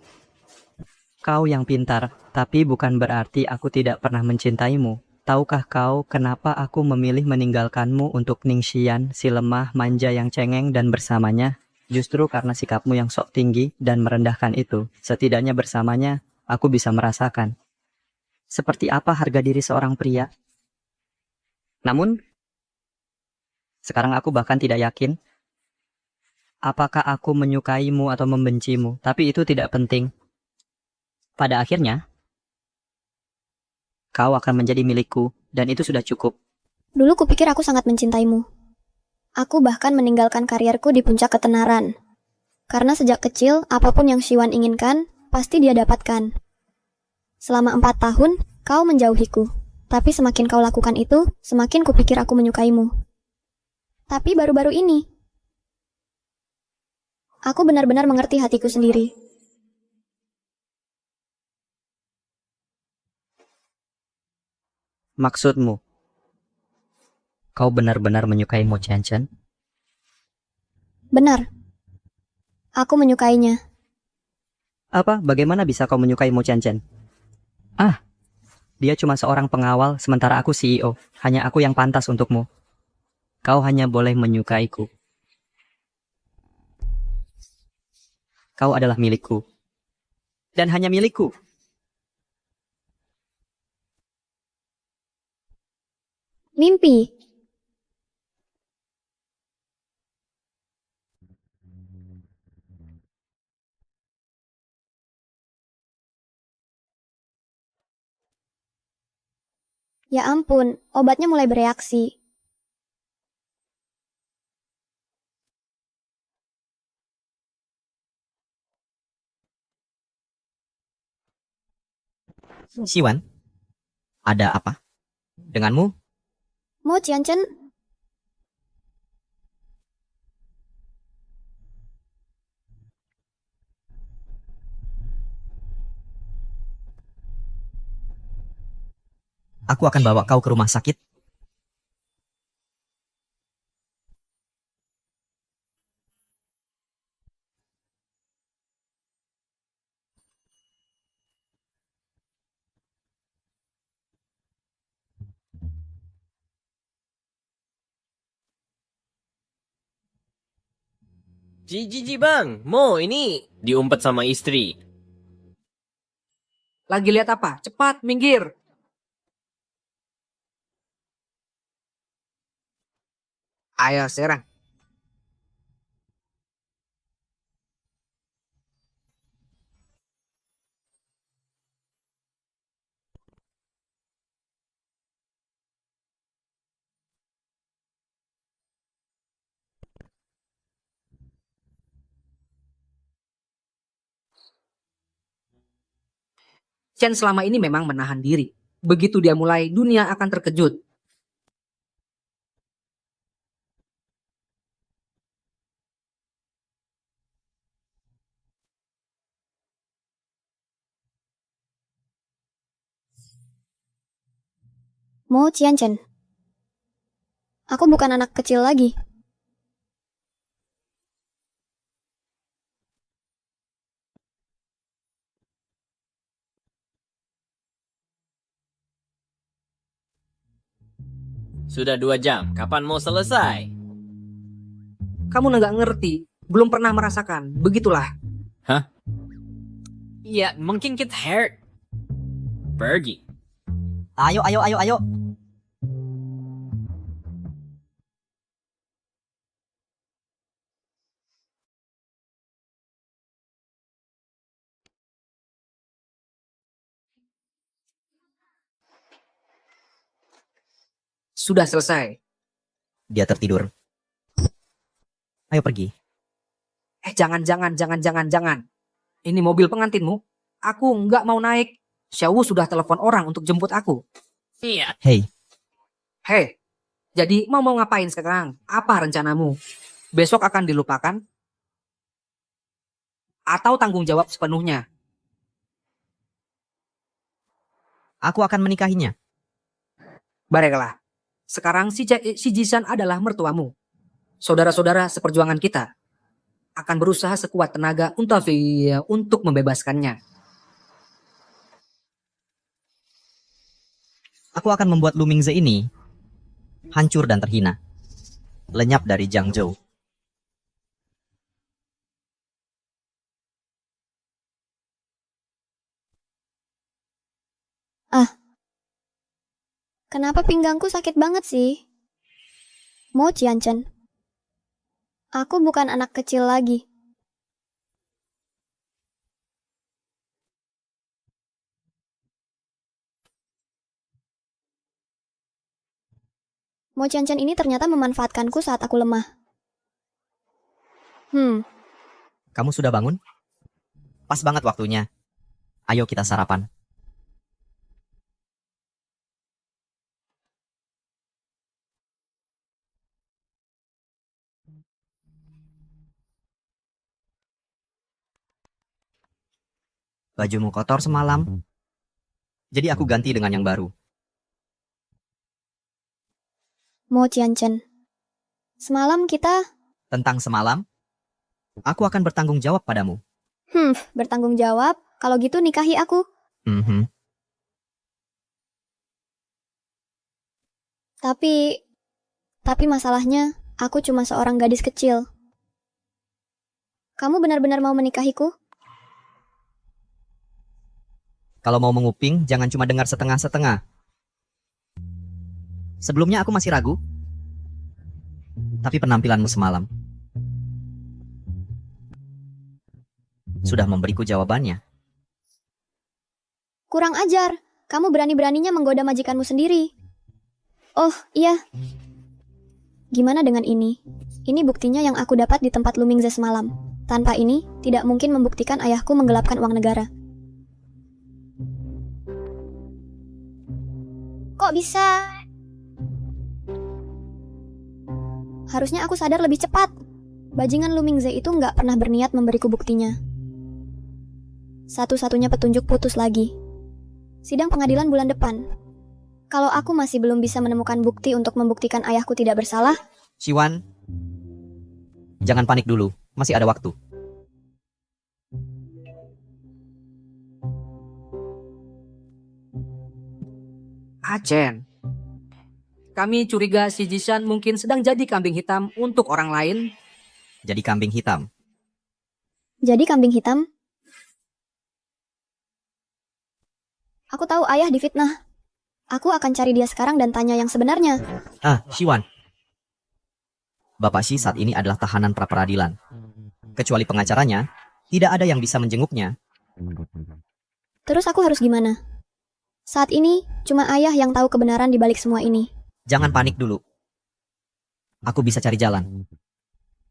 Kau yang pintar, tapi bukan berarti aku tidak pernah mencintaimu. Tahukah kau kenapa aku memilih meninggalkanmu untuk Ningxian, si lemah manja yang cengeng dan bersamanya? Justru karena sikapmu yang sok tinggi dan merendahkan itu. Setidaknya bersamanya, aku bisa merasakan seperti apa harga diri seorang pria. Namun, sekarang aku bahkan tidak yakin apakah aku menyukaimu atau membencimu, tapi itu tidak penting. Pada akhirnya, kau akan menjadi milikku, dan itu sudah cukup. Dulu kupikir aku sangat mencintaimu. Aku bahkan meninggalkan karierku di puncak ketenaran. Karena sejak kecil, apapun yang Shiwan inginkan, pasti dia dapatkan. Selama 4 tahun, kau menjauhiku. Tapi semakin kau lakukan itu, semakin kupikir aku menyukaimu. Tapi baru-baru ini, aku benar-benar mengerti hatiku sendiri. Maksudmu, kau benar-benar menyukai Mo Chen? Benar. Aku menyukainya. Apa? Bagaimana bisa kau menyukai Mo Chen? Ah, dia cuma seorang pengawal, sementara aku CEO. Hanya aku yang pantas untukmu. Kau hanya boleh menyukaiku. Kau adalah milikku. Dan hanya milikku. Mimpi. Ya ampun, obatnya mulai bereaksi. Shiwan, ada apa? Denganmu? Mo Chen. Aku akan bawa kau ke rumah sakit. Ji bang, Mo ini diumpet sama istri. Lagi lihat apa? Cepat, minggir. Ayo, serang. Chen selama ini memang menahan diri. Begitu dia mulai, dunia akan terkejut. Mo Chen. Aku bukan anak kecil lagi. Sudah 2 jam, kapan mau selesai? Kamu nggak ngerti, belum pernah merasakan. Begitulah. Hah? Ya, mungkin kita hurt. Pergi. Ayo, ayo, ayo, ayo. Sudah selesai. Dia tertidur. Ayo pergi. Jangan. Ini mobil pengantinmu. Aku nggak mau naik. Xiaowu sudah telepon orang untuk jemput aku. Iya. Hei, Hei, jadi mau ngapain sekarang? Apa rencanamu? Besok akan dilupakan? Atau tanggung jawab sepenuhnya? aku akan menikahinya. Baiklah. Sekarang si Jisan adalah mertuamu. Saudara-saudara seperjuangan kita akan berusaha sekuat tenaga untuk membebaskannya. Aku akan membuat Lu Mingze ini hancur dan terhina. Lenyap dari Jiangzhou. Kenapa pinggangku sakit banget sih? Mo Qianchen. Aku bukan anak kecil lagi. Mo Qianchen ini ternyata memanfaatkanku saat aku lemah. Kamu sudah bangun? Pas banget waktunya. Ayo kita sarapan. Bajumu kotor semalam. Jadi aku ganti dengan yang baru. Mo Qianchen. Semalam kita... Tentang semalam, aku akan bertanggung jawab padamu. Bertanggung jawab? Kalau gitu nikahi aku. Tapi masalahnya, aku cuma seorang gadis kecil. Kamu benar-benar mau menikahiku? Kalau mau menguping, jangan cuma dengar setengah-setengah. Sebelumnya aku masih ragu. Tapi penampilanmu semalam sudah memberiku jawabannya. Kurang ajar. Kamu berani-beraninya menggoda majikanmu sendiri. Oh, iya. Gimana dengan ini? Ini buktinya yang aku dapat di tempat Lu Mingze semalam. Tanpa ini, tidak mungkin membuktikan ayahku menggelapkan uang negara. Kok bisa? Harusnya aku sadar lebih cepat. Bajingan Lu Mingze itu nggak pernah berniat memberiku buktinya. Satu-satunya petunjuk putus lagi. Sidang pengadilan bulan depan. Kalau aku masih belum bisa menemukan bukti untuk membuktikan ayahku tidak bersalah... Xiwan, jangan panik dulu. Masih ada waktu. Chen. Kami curiga si Jisan mungkin sedang jadi kambing hitam untuk orang lain. Jadi kambing hitam. Jadi kambing hitam? Aku tahu ayah difitnah. Aku akan cari dia sekarang dan tanya yang sebenarnya. Xiwan. Bapak Xi saat ini adalah tahanan pra-peradilan. Kecuali pengacaranya, tidak ada yang bisa menjenguknya. Terus aku harus gimana? Saat ini, cuma ayah yang tahu kebenaran di balik semua ini. Jangan panik dulu. Aku bisa cari jalan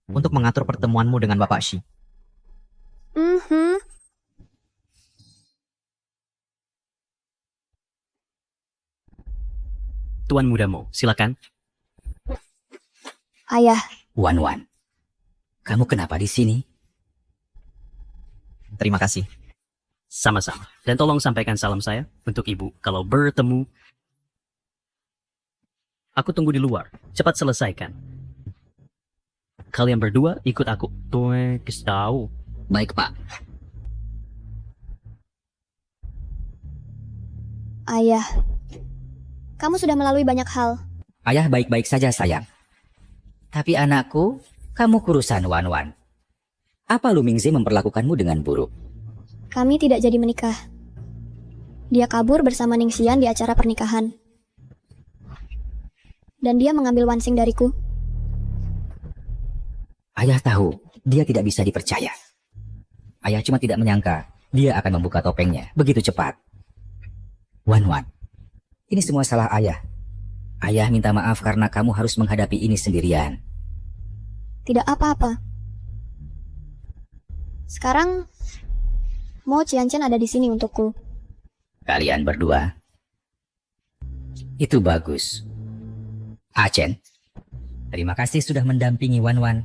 untuk mengatur pertemuanmu dengan Bapak Xi. Tuan Muda Mo, silakan. Ayah. Wan, kamu kenapa di sini? Terima kasih. Sama-sama. Dan tolong sampaikan salam saya untuk ibu kalau bertemu. Aku tunggu di luar. Cepat selesaikan. Kalian berdua ikut aku. Tuh, tahu. Baik, Pak. Ayah. Kamu sudah melalui banyak hal. Ayah baik-baik saja sayang. Tapi anakku, kamu kurusan Wan Wan. Apa Lu Mingze memperlakukanmu dengan buruk? Kami tidak jadi menikah. Dia kabur bersama Ning Xian di acara pernikahan. Dan dia mengambil Wan Xing dariku. Ayah tahu dia tidak bisa dipercaya. Ayah cuma tidak menyangka dia akan membuka topengnya begitu cepat. Wan Wan, ini semua salah ayah. Ayah minta maaf karena kamu harus menghadapi ini sendirian. Tidak apa-apa. Sekarang, Mo Qianchen ada di sini untukku. Kalian berdua? Itu bagus. Achen, terima kasih sudah mendampingi Wan Wan.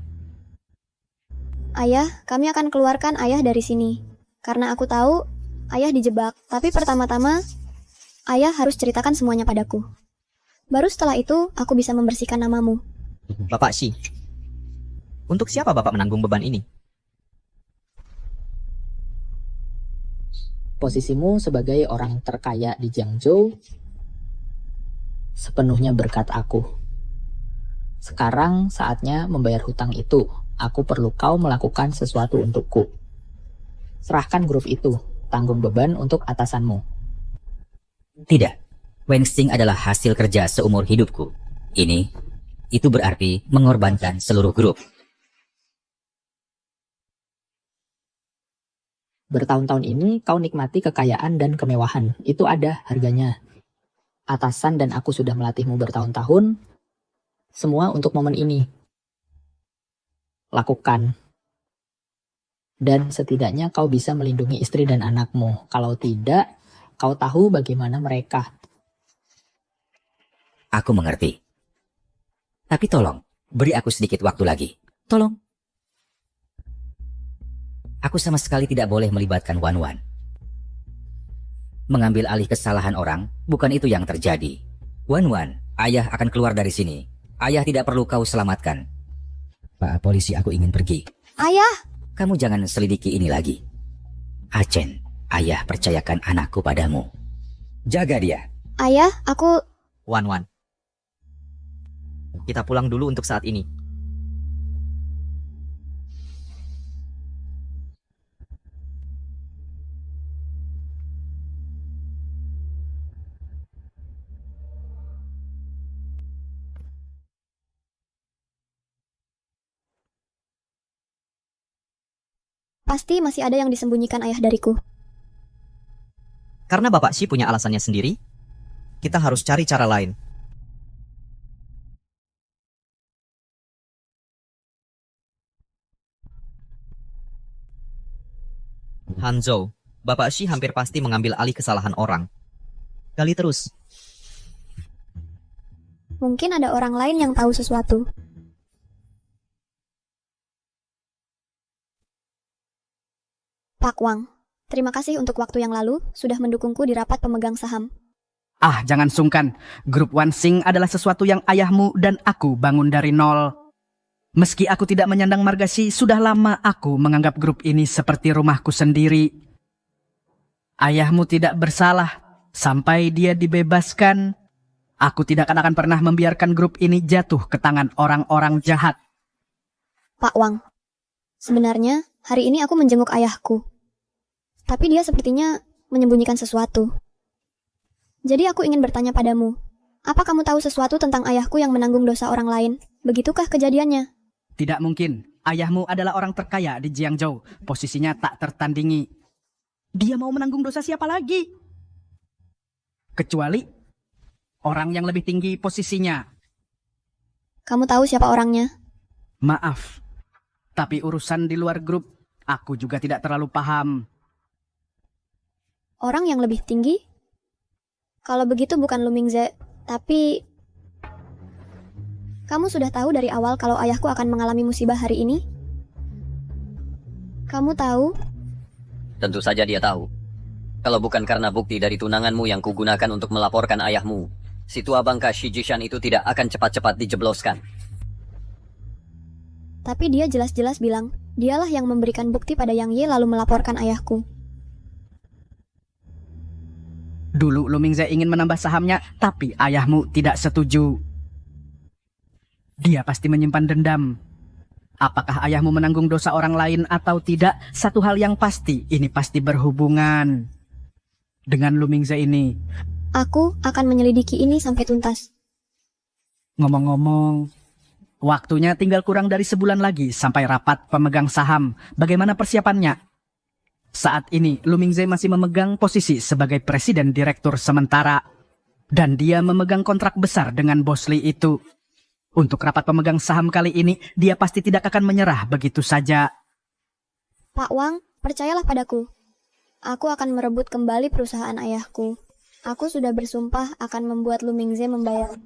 Ayah, kami akan keluarkan ayah dari sini. Karena aku tahu ayah dijebak. Tapi pertama-tama, ayah harus ceritakan semuanya padaku. Baru setelah itu, aku bisa membersihkan namamu. Bapak Shi, untuk siapa Bapak menanggung beban ini? Posisimu sebagai orang terkaya di Jiangzhou sepenuhnya berkat aku. Sekarang saatnya membayar hutang itu. Aku perlu kau melakukan sesuatu untukku. Serahkan grup itu, tanggung beban untuk atasanmu. Tidak, Wen Xing adalah hasil kerja seumur hidupku. Itu berarti mengorbankan seluruh grup. Bertahun-tahun ini kau nikmati kekayaan dan kemewahan. Itu ada harganya. Atasan dan aku sudah melatihmu bertahun-tahun. Semua untuk momen ini. Lakukan. Dan setidaknya kau bisa melindungi istri dan anakmu. Kalau tidak, kau tahu bagaimana mereka. Aku mengerti. Tapi tolong, beri aku sedikit waktu lagi. Tolong. Aku sama sekali tidak boleh melibatkan Wan Wan. Mengambil alih kesalahan orang, bukan itu yang terjadi. Wan Wan, ayah akan keluar dari sini. Ayah tidak perlu kau selamatkan. Pak polisi, aku ingin pergi. Ayah! Kamu jangan selidiki ini lagi. Achen, ayah percayakan anakku padamu. Jaga dia. Ayah, aku... Wan Wan, kita pulang dulu untuk saat ini. Pasti masih ada yang disembunyikan ayah dariku. Karena Bapak Shi punya alasannya sendiri, kita harus cari cara lain. Hanzhou, Bapak Shi hampir pasti mengambil alih kesalahan orang. Gali terus. Mungkin ada orang lain yang tahu sesuatu. Pak Wang, terima kasih untuk waktu yang lalu sudah mendukungku di rapat pemegang saham. Ah, jangan sungkan. Grup Wan Xing adalah sesuatu yang ayahmu dan aku bangun dari nol. Meski aku tidak menyandang marga Shi, sudah lama aku menganggap grup ini seperti rumahku sendiri. Ayahmu tidak bersalah. Sampai dia dibebaskan, aku tidak akan pernah membiarkan grup ini jatuh ke tangan orang-orang jahat. Pak Wang, sebenarnya hari ini aku menjenguk ayahku. Tapi dia sepertinya menyembunyikan sesuatu. Jadi aku ingin bertanya padamu, apa kamu tahu sesuatu tentang ayahku yang menanggung dosa orang lain? Begitukah kejadiannya? Tidak mungkin. Ayahmu adalah orang terkaya di Jiangzhou. Posisinya tak tertandingi. Dia mau menanggung dosa siapa lagi? Kecuali orang yang lebih tinggi posisinya. Kamu tahu siapa orangnya? Maaf, tapi urusan di luar grup, aku juga tidak terlalu paham. Orang yang lebih tinggi? Kalau begitu bukan Lu Mingze, tapi... Kamu sudah tahu dari awal kalau ayahku akan mengalami musibah hari ini? Kamu tahu? Tentu saja dia tahu. Kalau bukan karena bukti dari tunanganmu yang kugunakan untuk melaporkan ayahmu, si tua bangka Shi Jishan itu tidak akan cepat-cepat dijebloskan. Tapi dia jelas-jelas bilang, dialah yang memberikan bukti pada Yang Ye lalu melaporkan ayahku. Dulu Lu Mingze ingin menambah sahamnya, tapi ayahmu tidak setuju. Dia pasti menyimpan dendam. Apakah ayahmu menanggung dosa orang lain atau tidak? Satu hal yang pasti, ini pasti berhubungan dengan Lu Mingze ini. Aku akan menyelidiki ini sampai tuntas. Ngomong-ngomong, waktunya tinggal kurang dari sebulan lagi sampai rapat pemegang saham. Bagaimana persiapannya? Saat ini, Lu Mingze masih memegang posisi sebagai presiden direktur sementara. Dan dia memegang kontrak besar dengan bos Lee itu. Untuk rapat pemegang saham kali ini, dia pasti tidak akan menyerah begitu saja. Pak Wang, percayalah padaku. Aku akan merebut kembali perusahaan ayahku. Aku sudah bersumpah akan membuat Lu Mingze membayar.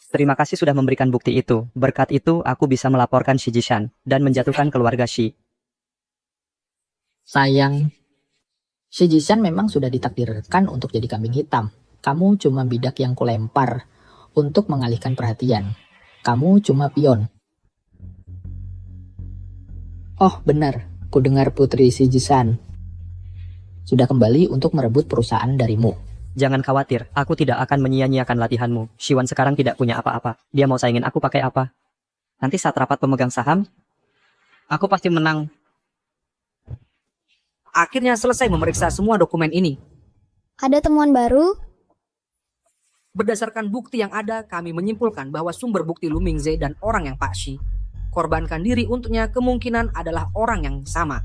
Terima kasih sudah memberikan bukti itu. Berkat itu, aku bisa melaporkan Shi Jishan dan menjatuhkan keluarga Shi. Sayang, Shi Jishan memang sudah ditakdirkan untuk jadi kambing hitam. Kamu cuma bidak yang kulempar untuk mengalihkan perhatian. Kamu cuma pion. Oh benar, ku dengar Putri Shi Jishan sudah kembali untuk merebut perusahaan darimu. Jangan khawatir, aku tidak akan menyia-nyiakan latihanmu. Shiwan sekarang tidak punya apa-apa. Dia mau saingin aku pakai apa? Nanti saat rapat pemegang saham, aku pasti menang. Akhirnya selesai memeriksa semua dokumen ini. Ada temuan baru? Berdasarkan bukti yang ada, kami menyimpulkan bahwa sumber bukti Lu Mingze dan orang yang Pak Shi korbankan diri untuknya kemungkinan adalah orang yang sama.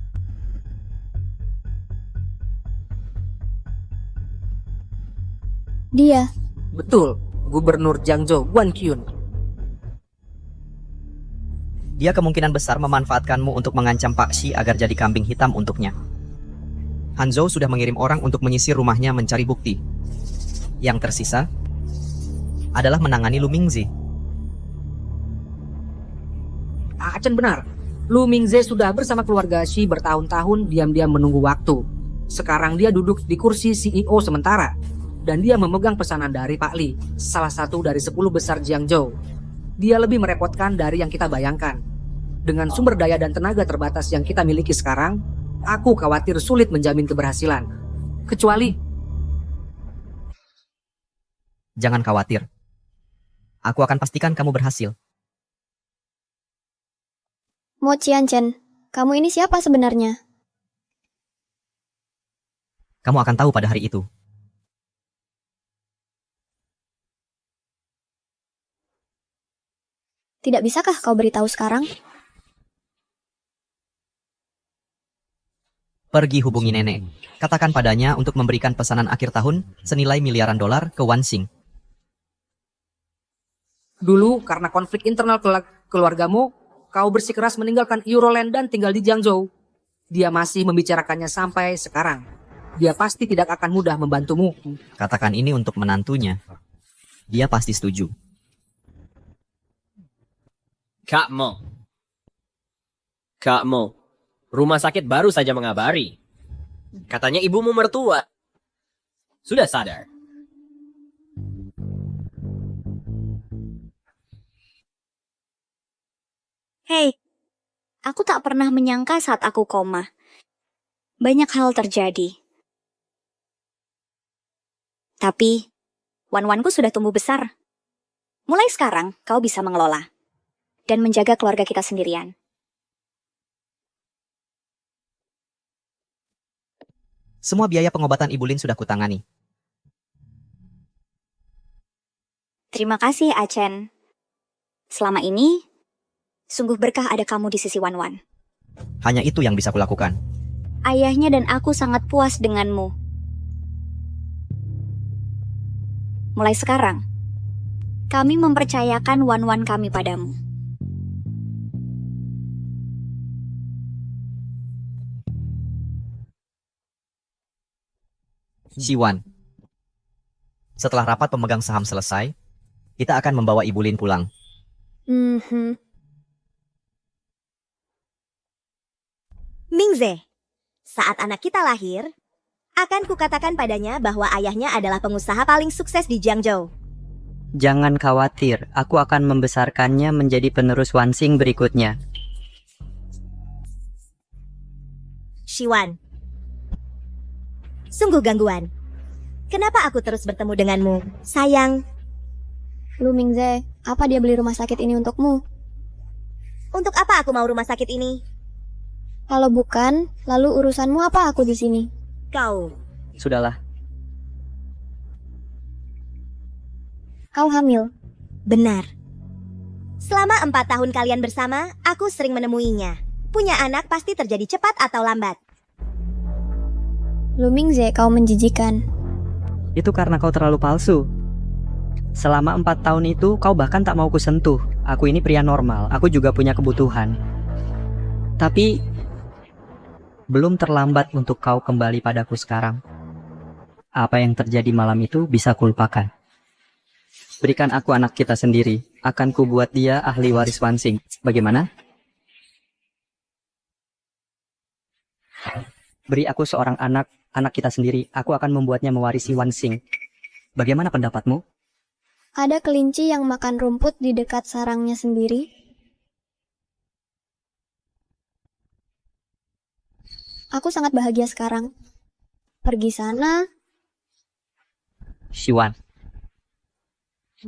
Dia. Betul, Gubernur Jiangzhou Guan Qiyun. Dia kemungkinan besar memanfaatkanmu untuk mengancam Pak Shi agar jadi kambing hitam untuknya. Hanzhou sudah mengirim orang untuk menyisir rumahnya mencari bukti. Yang tersisa adalah menangani Lu Mingze. Achen benar, Lu Mingze sudah bersama keluarga Shi bertahun-tahun diam-diam menunggu waktu. Sekarang dia duduk di kursi CEO sementara. Dan dia memegang pesanan dari Pak Li, salah satu dari 10 besar Jiangzhou. Dia lebih merepotkan dari yang kita bayangkan. Dengan sumber daya dan tenaga terbatas yang kita miliki sekarang, aku khawatir sulit menjamin keberhasilan. Kecuali... Jangan khawatir. Aku akan pastikan kamu berhasil. Mo Qianchen, kamu ini siapa sebenarnya? Kamu akan tahu pada hari itu. Tidak bisakah kau beritahu sekarang? Pergi hubungi nenek. Katakan padanya untuk memberikan pesanan akhir tahun senilai miliaran dolar ke Wansing. Dulu karena konflik internal keluargamu, kau bersikeras meninggalkan Euroland dan tinggal di Jiangzhou. Dia masih membicarakannya sampai sekarang. Dia pasti tidak akan mudah membantumu. Katakan ini untuk menantunya. Dia pasti setuju. Kak Mo, rumah sakit baru saja mengabari. Katanya ibumu mertua sudah sadar. Hei, aku tak pernah menyangka saat aku koma. Banyak hal terjadi. Tapi, wan-wanku sudah tumbuh besar. Mulai sekarang, kau bisa mengelola dan menjaga keluarga kita sendirian. Semua biaya pengobatan Ibu Lin sudah kutangani. Terima kasih, Achen. Selama ini, sungguh berkah ada kamu di sisi Wan-Wan. Hanya itu yang bisa kulakukan. Ayahnya dan aku sangat puas denganmu. Mulai sekarang, kami mempercayakan Wan-Wan kami padamu. Siwan, setelah rapat pemegang saham selesai, kita akan membawa Ibu Lin pulang. Mingze, saat anak kita lahir, akan kukatakan padanya bahwa ayahnya adalah pengusaha paling sukses di Jiangzhou. Jangan khawatir, aku akan membesarkannya menjadi penerus Wansing berikutnya. Shiwan, sungguh gangguan. Kenapa aku terus bertemu denganmu? Sayang, Lu Mingze, apa dia beli rumah sakit ini untukmu? untuk apa aku mau rumah sakit ini? Kalau bukan, lalu urusanmu apa aku di sini? Kau, Sudahlah, Kau hamil. benar. Selama 4 tahun kalian bersama, aku sering menemuinya. Punya anak pasti terjadi cepat atau lambat. Lu Mingze, kau menjijikan. itu karena kau terlalu palsu. Selama 4 tahun itu, kau bahkan tak mau kusentuh. Aku ini pria normal, aku juga punya kebutuhan. Tapi, belum terlambat untuk kau kembali padaku sekarang. Apa yang terjadi malam itu bisa kulupakan. Berikan aku anak kita sendiri, akan kubuat dia ahli waris Wansing. Bagaimana? Beri aku seorang anak kita sendiri, aku akan membuatnya mewarisi Wansing. Bagaimana pendapatmu? Ada kelinci yang makan rumput di dekat sarangnya sendiri. Aku sangat bahagia sekarang. Pergi sana. Shiwan.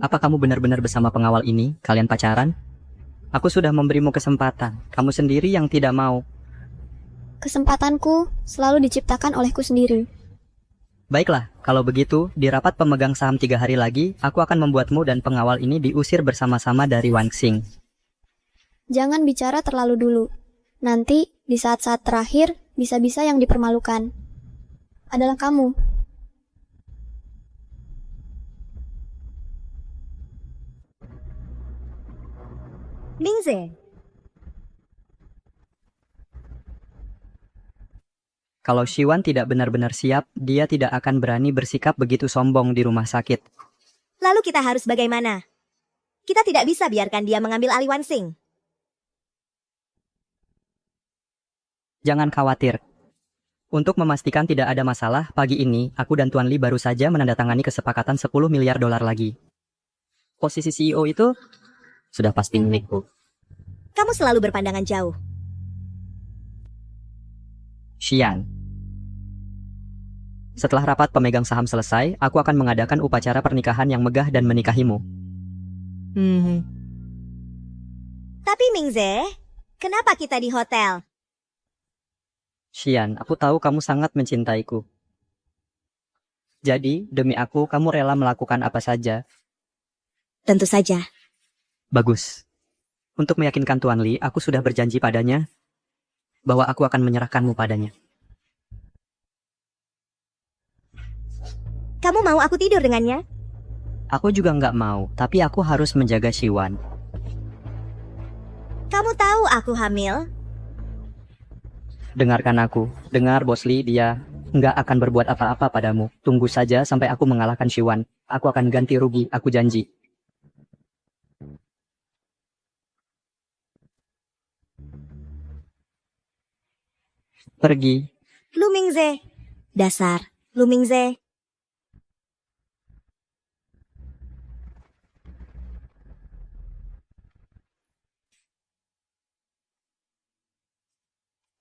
Apa kamu benar-benar bersama pengawal ini? Kalian pacaran? Aku sudah memberimu kesempatan. Kamu sendiri yang tidak mau. Kesempatanku selalu diciptakan olehku sendiri. Baiklah, kalau begitu, di rapat pemegang saham 3 hari lagi, aku akan membuatmu dan pengawal ini diusir bersama-sama dari Wansing. Jangan bicara terlalu dulu. Nanti, di saat-saat terakhir, bisa-bisa yang dipermalukan adalah kamu. Mingze, Kalau Shiwan tidak benar-benar siap, dia tidak akan berani bersikap begitu sombong di rumah sakit. lalu kita harus bagaimana? Kita tidak bisa biarkan dia mengambil alih Wansing. Jangan khawatir. Untuk memastikan tidak ada masalah, pagi ini, aku dan Tuan Lee baru saja menandatangani kesepakatan 10 miliar dolar lagi. Posisi CEO itu sudah pasti milikku. Kamu selalu berpandangan jauh. Xian. Setelah rapat pemegang saham selesai, aku akan mengadakan upacara pernikahan yang megah dan menikahimu. Tapi Mingze, kenapa kita di hotel? Xian, aku tahu kamu sangat mencintaiku. Jadi, demi aku, kamu rela melakukan apa saja. Tentu saja. Bagus. Untuk meyakinkan Tuan Lee, aku sudah berjanji padanya bahwa aku akan menyerahkanmu padanya. Kamu mau aku tidur dengannya? Aku juga nggak mau, tapi aku harus menjaga Shiwan. Kamu tahu aku hamil? Dengarkan aku. Dengar, Bos Lee, dia nggak akan berbuat apa-apa padamu. Tunggu saja sampai aku mengalahkan Shiwan. Aku akan ganti rugi, aku janji. Pergi. Lu Mingze. Dasar, Lu Mingze.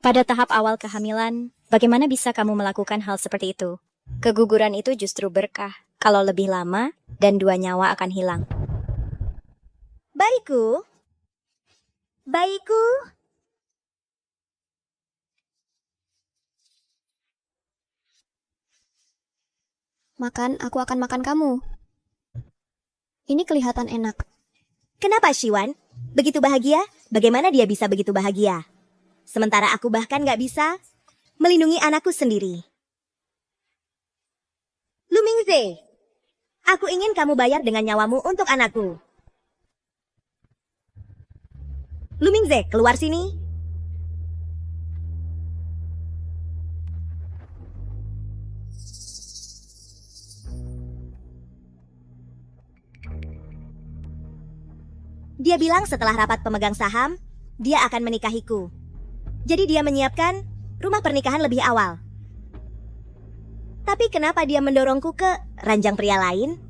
Pada tahap awal kehamilan, bagaimana bisa kamu melakukan hal seperti itu? Keguguran itu justru berkah. Kalau lebih lama, dan 2 nyawa akan hilang. Bayiku. Bayiku. Makan, aku akan makan kamu. Ini kelihatan enak. Kenapa Shiwan? Begitu bahagia? Bagaimana dia bisa begitu bahagia? Sementara aku bahkan gak bisa melindungi anakku sendiri. Lu Mingze, aku ingin kamu bayar dengan nyawamu untuk anakku. Lu Mingze, keluar sini. Dia bilang setelah rapat pemegang saham, dia akan menikahiku. Jadi dia menyiapkan rumah pernikahan lebih awal. Tapi kenapa dia mendorongku ke ranjang pria lain?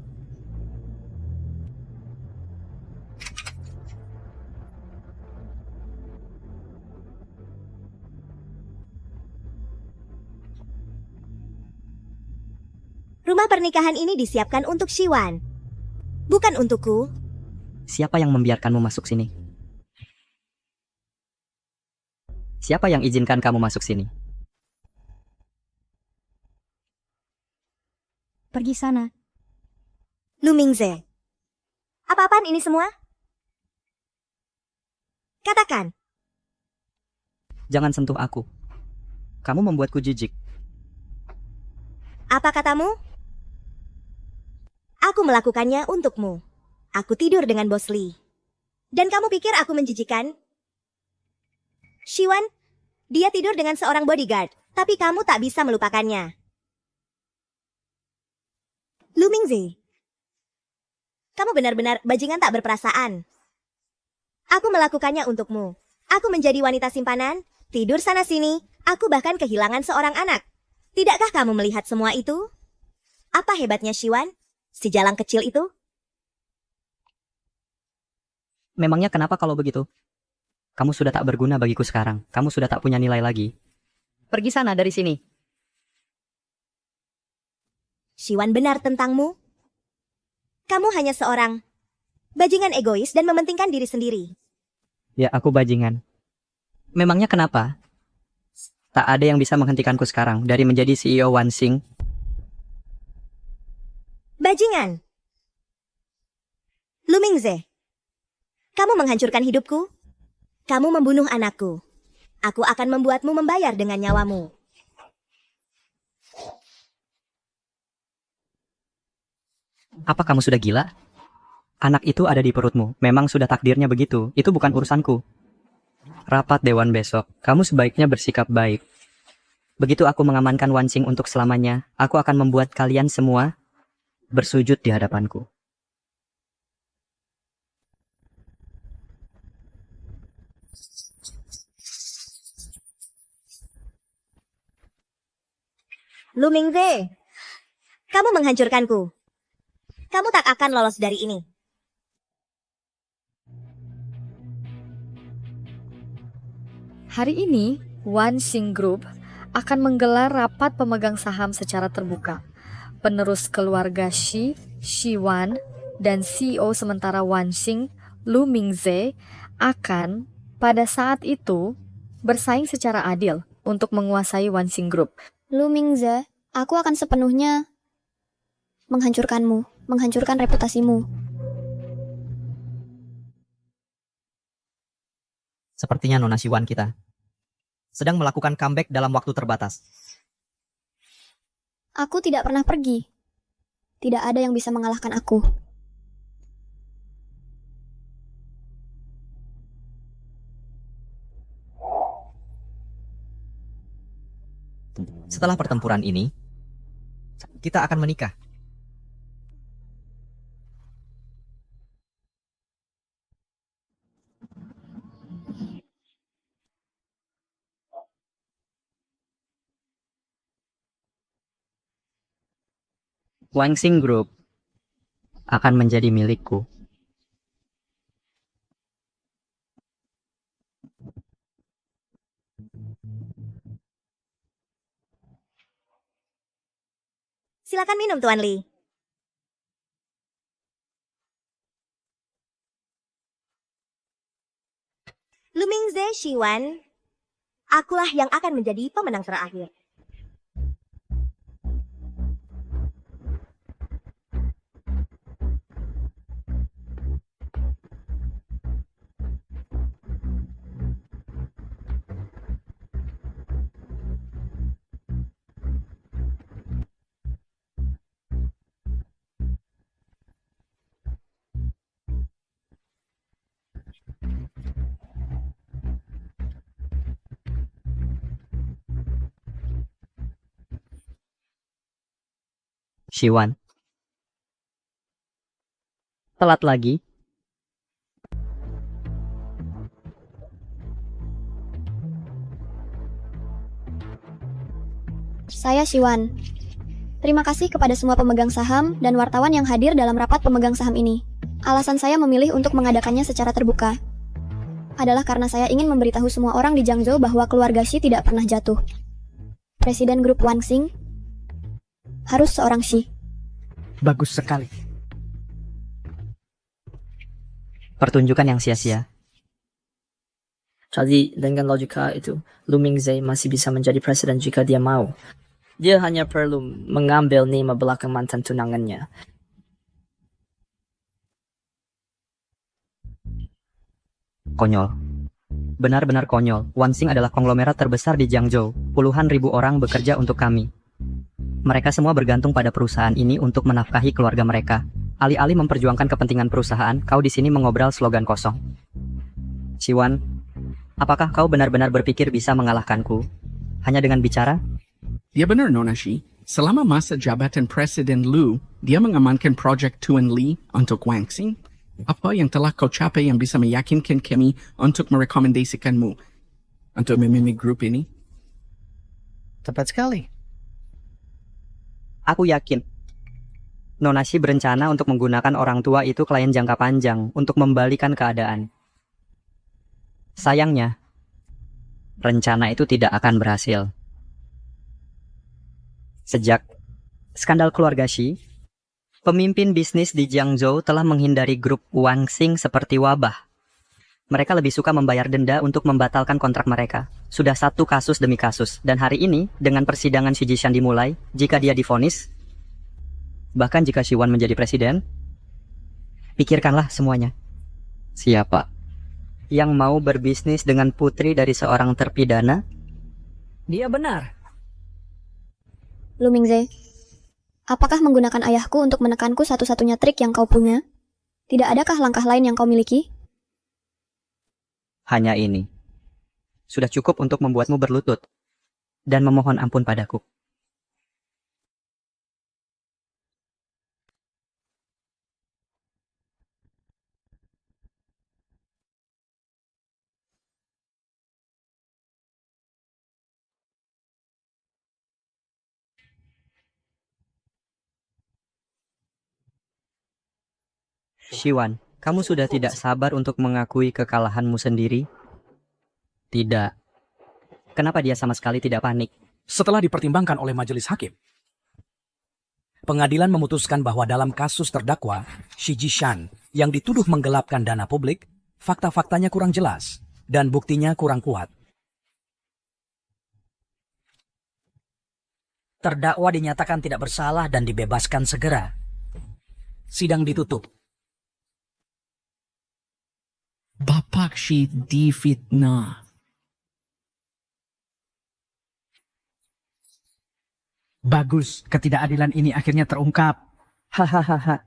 Rumah pernikahan ini disiapkan untuk Shiwan, bukan untukku. Siapa yang membiarkanmu masuk sini? Siapa yang izinkan kamu masuk sini? Pergi sana. Lu Mingze, apa-apaan ini semua? Katakan. Jangan sentuh aku. Kamu membuatku jijik. Apa katamu? Aku melakukannya untukmu. Aku tidur dengan Bos Lee. Dan kamu pikir aku menjijikan? Shiwan, dia tidur dengan seorang bodyguard, tapi kamu tak bisa melupakannya. Lu Mingze, kamu benar-benar bajingan tak berperasaan. Aku melakukannya untukmu. Aku menjadi wanita simpanan, tidur sana-sini, aku bahkan kehilangan seorang anak. Tidakkah kamu melihat semua itu? Apa hebatnya Shiwan? Si jalang kecil itu? Memangnya kenapa kalau begitu? Kamu sudah tak berguna bagiku sekarang. Kamu sudah tak punya nilai lagi. Pergi sana dari sini. Shiwan benar tentangmu? Kamu hanya seorang bajingan egois dan mementingkan diri sendiri. Ya, aku bajingan. Memangnya kenapa? Tak ada yang bisa menghentikanku sekarang dari menjadi CEO Wansing. Bajingan. Lu Mingze, kamu menghancurkan hidupku. Kamu membunuh anakku. Aku akan membuatmu membayar dengan nyawamu. Apa kamu sudah gila? Anak itu ada di perutmu. Memang sudah takdirnya begitu. Itu bukan urusanku. Rapat dewan besok. Kamu sebaiknya bersikap baik. Begitu aku mengamankan Wansing untuk selamanya, aku akan membuat kalian semua bersujud di hadapanku. Lu Mingze, kamu menghancurkanku. Kamu tak akan lolos dari ini. Hari ini, Wansing Group akan menggelar rapat pemegang saham secara terbuka. Penerus keluarga Shi, Shiwan, dan CEO sementara Wansing, Lu Mingze, akan pada saat itu bersaing secara adil untuk menguasai Wansing Group. Lu Mingze, aku akan sepenuhnya menghancurkanmu, menghancurkan reputasimu. Sepertinya Nona Shiwan kita sedang melakukan comeback dalam waktu terbatas. Aku tidak pernah pergi. Tidak ada yang bisa mengalahkan aku. Setelah pertempuran ini, kita akan menikah. Wansing Group akan menjadi milikku. Silakan minum, Tuan Lee. Lu Mingze, Shiwan, akulah yang akan menjadi pemenang terakhir. Shiwan. Telat lagi. Saya Shiwan. Terima kasih kepada semua pemegang saham dan wartawan yang hadir dalam rapat pemegang saham ini. Alasan saya memilih untuk mengadakannya secara terbuka adalah karena saya ingin memberitahu semua orang di Jiangzhou bahwa keluarga Shi tidak pernah jatuh. Presiden grup Wansing harus seorang Shi. Bagus sekali. Pertunjukan yang sia-sia. Jadi dengan logika itu, Lu Mingze masih bisa menjadi presiden jika dia mau. Dia hanya perlu mengambil nama belakang mantan tunangannya. Konyol. Benar-benar konyol. Wansing adalah konglomerat terbesar di Jiangzhou. Puluhan ribu orang bekerja untuk kami. Mereka semua bergantung pada perusahaan ini untuk menafkahi keluarga mereka. Alih-alih memperjuangkan kepentingan perusahaan, kau di sini mengobrol slogan kosong. Siwan, apakah kau benar-benar berpikir bisa mengalahkanku? Hanya dengan bicara? Dia benar, Nona Shi. Selama masa jabatan Presiden Lu, dia mengamankan Project Tuan Li untuk Wanxing. Apa yang telah kau capai yang bisa meyakinkan kami untuk merekomendasikanmu untuk memimpin grup ini? Tepat sekali. Aku yakin. Nona Shi berencana untuk menggunakan orang tua itu klien jangka panjang untuk membalikan keadaan. Sayangnya, rencana itu tidak akan berhasil. Sejak skandal keluarga Shi, pemimpin bisnis di Jiangzhou telah menghindari grup Wanxing seperti wabah. Mereka lebih suka membayar denda untuk membatalkan kontrak mereka. Sudah satu kasus demi kasus, dan hari ini, dengan persidangan Xi Jishan dimulai, jika dia divonis, bahkan jika Xi Wan menjadi presiden, pikirkanlah semuanya. Siapa yang mau berbisnis dengan putri dari seorang terpidana? Dia benar. Lu Mingze, apakah menggunakan ayahku untuk menekanku satu-satunya trik yang kau punya? Tidak adakah langkah lain yang kau miliki? Hanya ini. Sudah cukup untuk membuatmu berlutut dan memohon ampun padaku. Siwan, kamu sudah tidak sabar untuk mengakui kekalahanmu sendiri? Tidak. Kenapa dia sama sekali tidak panik? Setelah dipertimbangkan oleh majelis hakim, pengadilan memutuskan bahwa dalam kasus terdakwa Xi Jishan yang dituduh menggelapkan dana publik, fakta-faktanya kurang jelas dan buktinya kurang kuat. Terdakwa dinyatakan tidak bersalah dan dibebaskan segera. Sidang ditutup. Bapak Shi difitnah. Bagus, ketidakadilan ini akhirnya terungkap. Hahaha.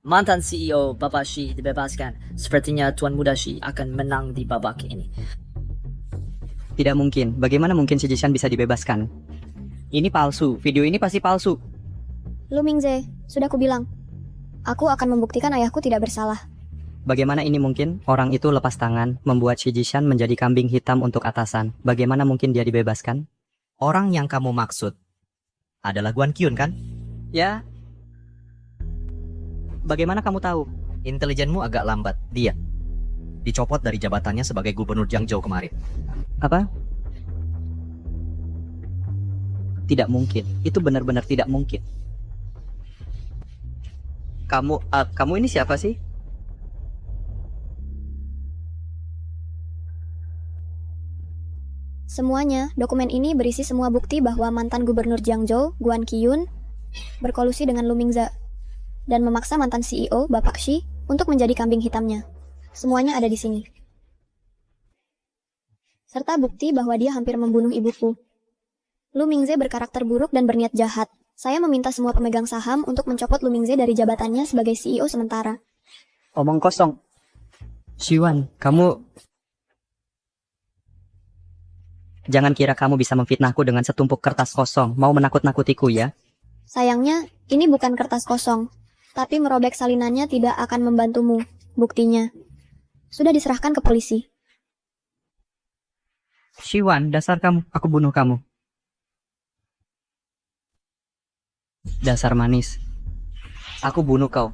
Mantan CEO Bapak Shi dibebaskan. Sepertinya Tuan Muda Shi akan menang di babak ini. Tidak mungkin. Bagaimana mungkin Xi Jishan bisa dibebaskan? Ini palsu. Video ini pasti palsu. Lu Mingze, sudah kubilang. Aku akan membuktikan ayahku tidak bersalah. Bagaimana ini mungkin? Orang itu lepas tangan, membuat Xi Jishan menjadi kambing hitam untuk atasan. Bagaimana mungkin dia dibebaskan? Orang yang kamu maksud adalah Guan Qiyun, kan? Ya. Bagaimana kamu tahu? Intelijenmu agak lambat. Dia dicopot dari jabatannya sebagai gubernur Jiangzhou kemarin. Apa? Tidak mungkin. Itu benar-benar tidak mungkin. Kamu ini siapa sih? Semuanya, dokumen ini berisi semua bukti bahwa mantan gubernur Jiangzhou, Guan Qiyun, berkolusi dengan Lu Mingze dan memaksa mantan CEO, Bapak Shi, untuk menjadi kambing hitamnya. Semuanya ada di sini. Serta bukti bahwa dia hampir membunuh ibuku. Lu Mingze berkarakter buruk dan berniat jahat. Saya meminta semua pemegang saham untuk mencopot Lu Mingze dari jabatannya sebagai CEO sementara. Omong kosong. Siwan, kamu... Jangan kira kamu bisa memfitnahku dengan setumpuk kertas kosong. Mau menakut-nakutiku ya? Sayangnya, ini bukan kertas kosong. Tapi merobek salinannya tidak akan membantumu. Buktinya sudah diserahkan ke polisi. Siwan, dasar kamu. Aku bunuh kamu. Dasar manis. Aku bunuh kau.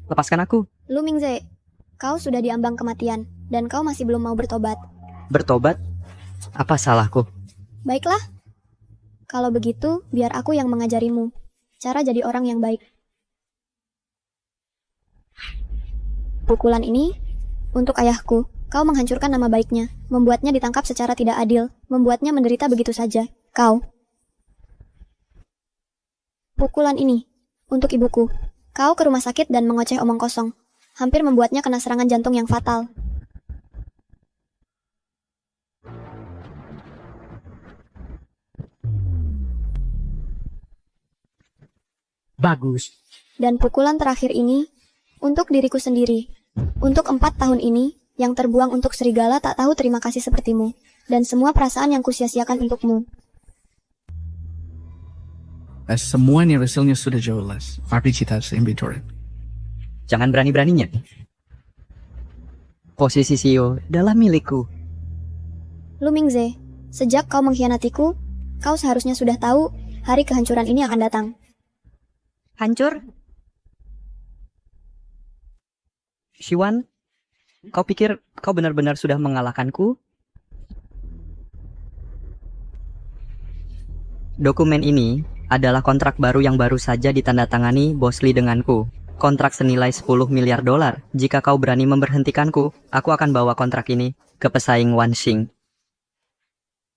Lepaskan aku. Lu Mingze, kau sudah diambang kematian, dan kau masih belum mau bertobat. Bertobat? Apa salahku? Baiklah. Kalau begitu, biar aku yang mengajarimu cara jadi orang yang baik. Pukulan ini untuk ayahku. Kau menghancurkan nama baiknya, membuatnya ditangkap secara tidak adil, membuatnya menderita begitu saja. Kau. Pukulan ini untuk ibuku. Kau ke rumah sakit dan mengoceh omong kosong, hampir membuatnya kena serangan jantung yang fatal. Bagus. Dan pukulan terakhir ini untuk diriku sendiri. Untuk 4 tahun ini, yang terbuang untuk serigala tak tahu terima kasih sepertimu, dan semua perasaan yang kusia-siakan untukmu. Semua ini hasilnya sudah jelas. Mari kita inventory. Jangan berani-beraninya. Posisi CEO adalah milikku. Lu Mingze, sejak kau mengkhianatiku, kau seharusnya sudah tahu hari kehancuran ini akan datang. Hancur? Shiwan, kau pikir kau benar-benar sudah mengalahkanku? Dokumen ini adalah kontrak baru yang baru saja ditandatangani Bos Lee denganku. Kontrak senilai 10 miliar dolar. Jika kau berani memberhentikanku, aku akan bawa kontrak ini ke pesaing Wan Xing.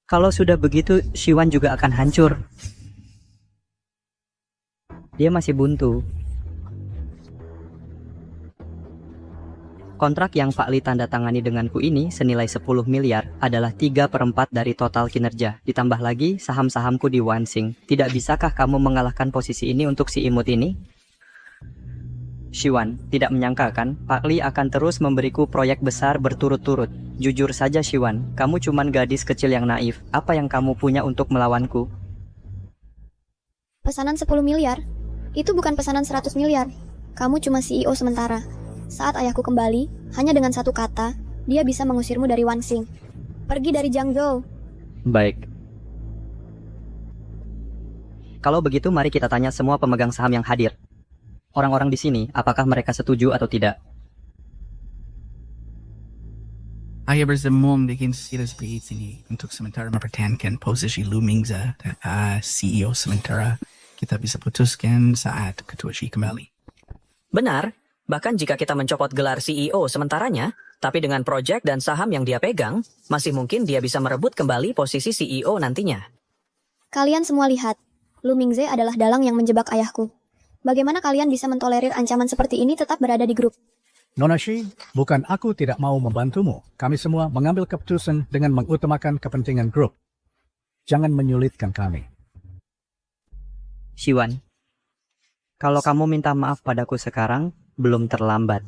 Kalau sudah begitu, Shiwan juga akan hancur. Dia masih buntu. Kontrak yang Pak Lee tanda tangani denganku ini senilai 10 miliar adalah 3/4 dari total kinerja. Ditambah lagi saham-sahamku di Wan Xing. Tidak bisakah kamu mengalahkan posisi ini untuk si imut ini? Shiwan, tidak menyangka kan, Pak Lee akan terus memberiku proyek besar berturut-turut. Jujur saja Shiwan, kamu cuman gadis kecil yang naif. Apa yang kamu punya untuk melawanku? Pesanan 10 miliar? Itu bukan pesanan 100 miliar. Kamu cuma CEO sementara. Saat ayahku kembali, hanya dengan satu kata, dia bisa mengusirmu dari Wan Xing. Pergi dari Jiangzhou. Baik. Kalau begitu mari kita tanya semua pemegang saham yang hadir. Orang-orang di sini, apakah mereka setuju atau tidak? Ayah bersemum bikin serius begitu ini untuk sementara mempertahankan posisi Lu Mingze, CEO sementara. Kita bisa putuskan saat Ketua Xi kembali. Benar. Bahkan jika kita mencopot gelar CEO sementaranya, tapi dengan proyek dan saham yang dia pegang, masih mungkin dia bisa merebut kembali posisi CEO nantinya. Kalian semua lihat, Lu Mingze adalah dalang yang menjebak ayahku. Bagaimana kalian bisa mentolerir ancaman seperti ini tetap berada di grup? Nona Shi, bukan aku tidak mau membantumu. Kami semua mengambil keputusan dengan mengutamakan kepentingan grup. Jangan menyulitkan kami. Shiwan, kalau kamu minta maaf padaku sekarang, belum terlambat.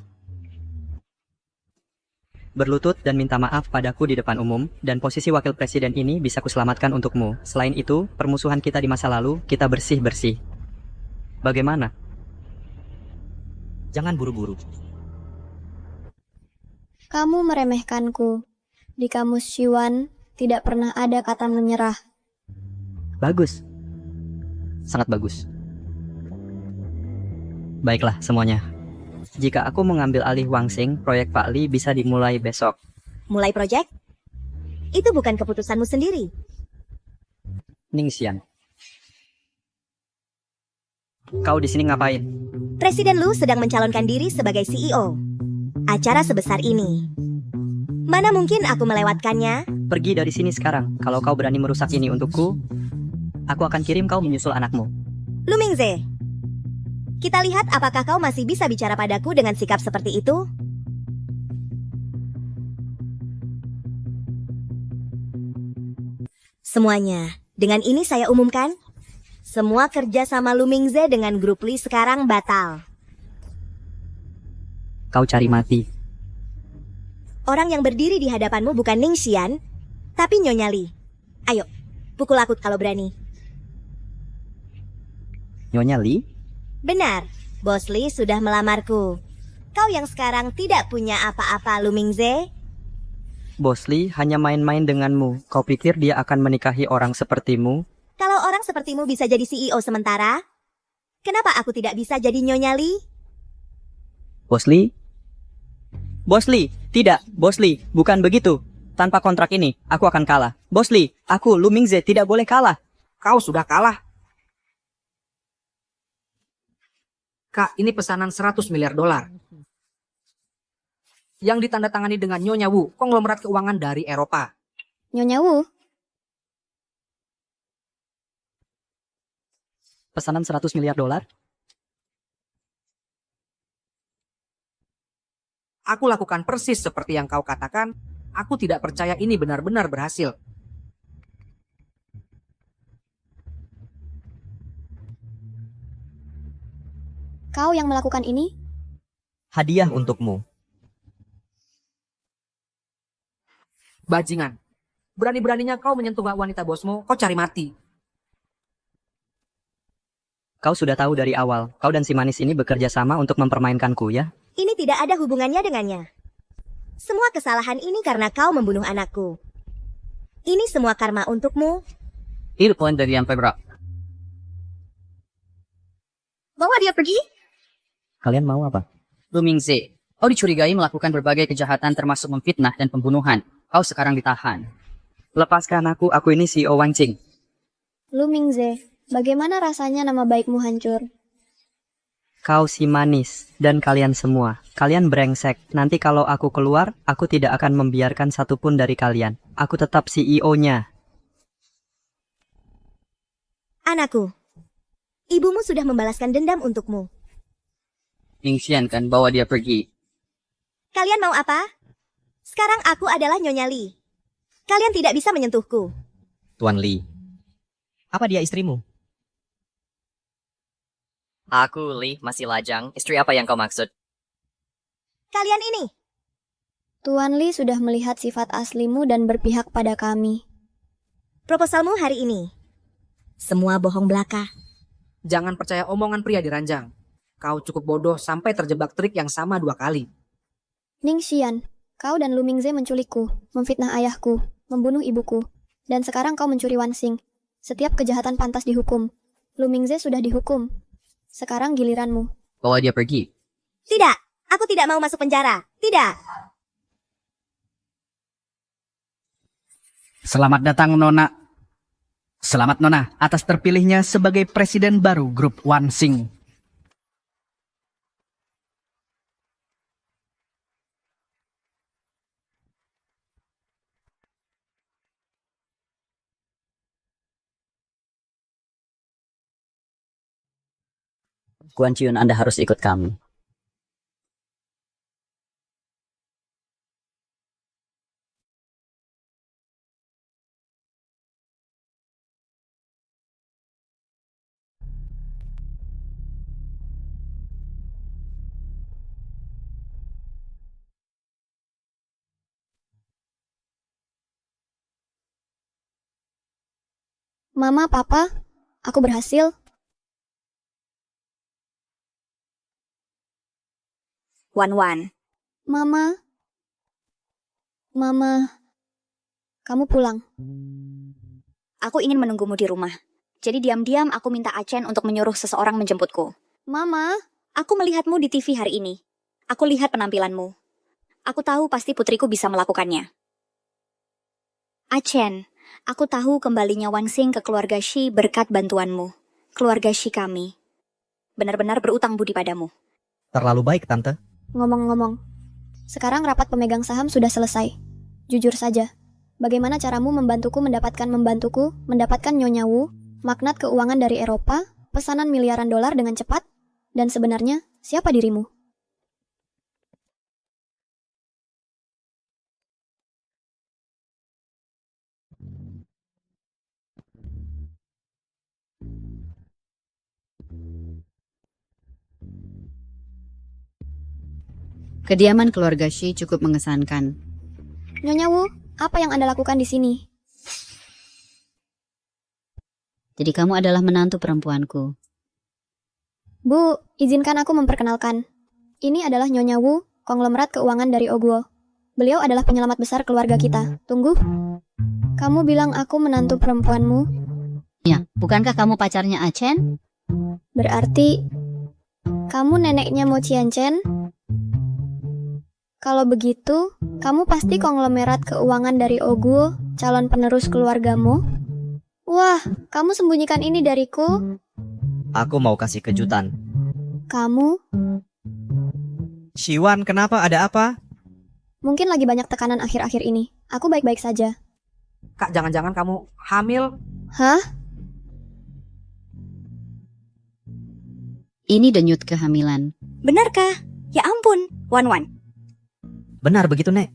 Berlutut dan minta maaf padaku di depan umum, dan posisi wakil presiden ini bisa kuselamatkan untukmu. Selain itu, permusuhan kita di masa lalu, kita bersih-bersih. Bagaimana? Jangan buru-buru. Kamu meremehkanku. Di kamus Shiwan, tidak pernah ada kata menyerah. Bagus. Sangat bagus. Baiklah semuanya. Jika aku mengambil alih Wang Xing, proyek Pak Lee bisa dimulai besok. Mulai proyek? Itu bukan keputusanmu sendiri. Ning Xian, kau di sini ngapain? Presiden Lu sedang mencalonkan diri sebagai CEO. Acara sebesar ini. Mana mungkin aku melewatkannya? Pergi dari sini sekarang. Kalau kau berani merusak ini untukku, aku akan kirim kau menyusul anakmu. Lu Mingze, kita lihat apakah kau masih bisa bicara padaku dengan sikap seperti itu? Semuanya, dengan ini saya umumkan, semua kerja sama Lu Mingze dengan grup Lee sekarang batal. Kau cari mati. Orang yang berdiri di hadapanmu bukan Ning Xian, tapi Nyonya Lee. Ayo, pukul aku kalau berani. Nyonya Lee? Benar, Bos Lee sudah melamarku. Kau yang sekarang tidak punya apa-apa, Lu Mingze. Bos Lee hanya main-main denganmu. Kau pikir dia akan menikahi orang sepertimu? Kalau orang sepertimu bisa jadi CEO sementara, kenapa aku tidak bisa jadi Nyonya Lee? Bos Lee? Bos Lee, tidak, Bos Lee, bukan begitu. Tanpa kontrak ini, aku akan kalah. Bos Lee, aku, Lu Mingze, tidak boleh kalah. Kau sudah kalah. Kak, ini pesanan 100 miliar dolar. Yang ditandatangani dengan Nyonya Wu, konglomerat keuangan dari Eropa. Nyonya Wu, Pesanan 100 miliar dolar? Aku lakukan persis seperti yang kau katakan. Aku tidak percaya ini benar-benar berhasil. kau yang melakukan ini? Hadiah untukmu. Bajingan. Berani-beraninya kau menyentuh wanita bosmu, kau cari mati. Kau sudah tahu dari awal, kau dan si manis ini bekerja sama untuk mempermainkanku, ya? Ini tidak ada hubungannya dengannya. Semua kesalahan ini karena kau membunuh anakku. Ini semua karma untukmu. Itu poin dari yang Pebra. Bawa dia pergi. Kalian mau apa? Lu Mingze, kau dicurigai melakukan berbagai kejahatan termasuk memfitnah dan pembunuhan. Kau sekarang ditahan. Lepaskan aku ini CEO Wanqing. Lu Mingze, bagaimana rasanya nama baikmu hancur? Kau si manis, dan kalian semua. Kalian brengsek. Nanti kalau aku keluar, aku tidak akan membiarkan satupun dari kalian. Aku tetap CEO-nya. Anakku, ibumu sudah membalaskan dendam untukmu. Mingxian kan bawa dia pergi. Kalian mau apa? Sekarang aku adalah Nyonya Lee. Kalian tidak bisa menyentuhku. Tuan Lee. Apa dia istrimu? Aku, Lee, masih lajang. Istri apa yang kau maksud? Kalian ini. Tuan Lee sudah melihat sifat aslimu dan berpihak pada kami. Proposalmu hari ini. Semua bohong belaka. Jangan percaya omongan pria di ranjang. Kau cukup bodoh sampai terjebak trik yang sama 2 kali. Ning Xian, kau dan Lu Mingze menculikku, memfitnah ayahku, membunuh ibuku, dan sekarang kau mencuri Wanxing. Setiap kejahatan pantas dihukum. Lu Mingze sudah dihukum. Sekarang giliranmu. Bawa dia pergi. Tidak, aku tidak mau masuk penjara. Tidak. Selamat datang, Nona. Selamat, Nona, atas terpilihnya sebagai presiden baru grup Wanxing. Guan Chiun, Anda harus ikut kami. Mama, Papa, aku berhasil. Wan. Mama, kamu pulang. Aku ingin menunggumu di rumah. Jadi diam-diam aku minta Achen untuk menyuruh seseorang menjemputku. Mama, aku melihatmu di TV hari ini. Aku lihat penampilanmu. Aku tahu pasti putriku bisa melakukannya. Achen, aku tahu kembalinya Wanxing ke keluarga Shi berkat bantuanmu. Keluarga Shi kami benar-benar berutang budi padamu. Terlalu baik, Tante. Ngomong-ngomong, sekarang rapat pemegang saham sudah selesai. Jujur saja, bagaimana caramu mendapatkan Nyonya Wu, magnat keuangan dari Eropa, pesanan miliaran dolar dengan cepat, dan sebenarnya siapa dirimu? Kediaman keluarga Shi cukup mengesankan. Nyonya Wu, apa yang Anda lakukan di sini? Jadi kamu adalah menantu perempuanku. Bu, izinkan aku memperkenalkan. Ini adalah Nyonya Wu, konglomerat keuangan dari Oguo. Beliau adalah penyelamat besar keluarga kita. Tunggu. Kamu bilang aku menantu perempuanmu? Ya, bukankah kamu pacarnya Achen? Berarti kamu neneknya Mo Qianchen? Kalau begitu, kamu pasti konglomerat keuangan dari Ogul, calon penerus keluargamu? Wah, kamu sembunyikan ini dariku? Aku mau kasih kejutan. Kamu? Shiwan, kenapa? Ada apa? Mungkin lagi banyak tekanan akhir-akhir ini. Aku baik-baik saja. Kak, jangan-jangan kamu hamil? Hah? Ini denyut kehamilan. Benarkah? Ya ampun, Wan. Benar begitu, Nek.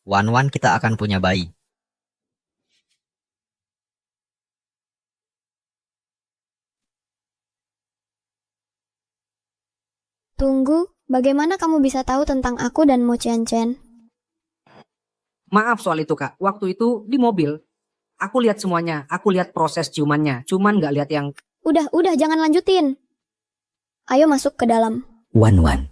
Wan, kita akan punya bayi. Tunggu, bagaimana kamu bisa tahu tentang aku dan Mo Chen Chen? Maaf soal itu, Kak. Waktu itu di mobil. Aku lihat semuanya. Aku lihat proses ciumannya. Cuman nggak lihat yang... Udah, jangan lanjutin. Ayo masuk ke dalam. Wan.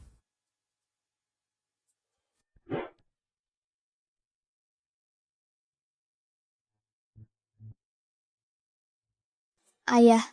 Ayah,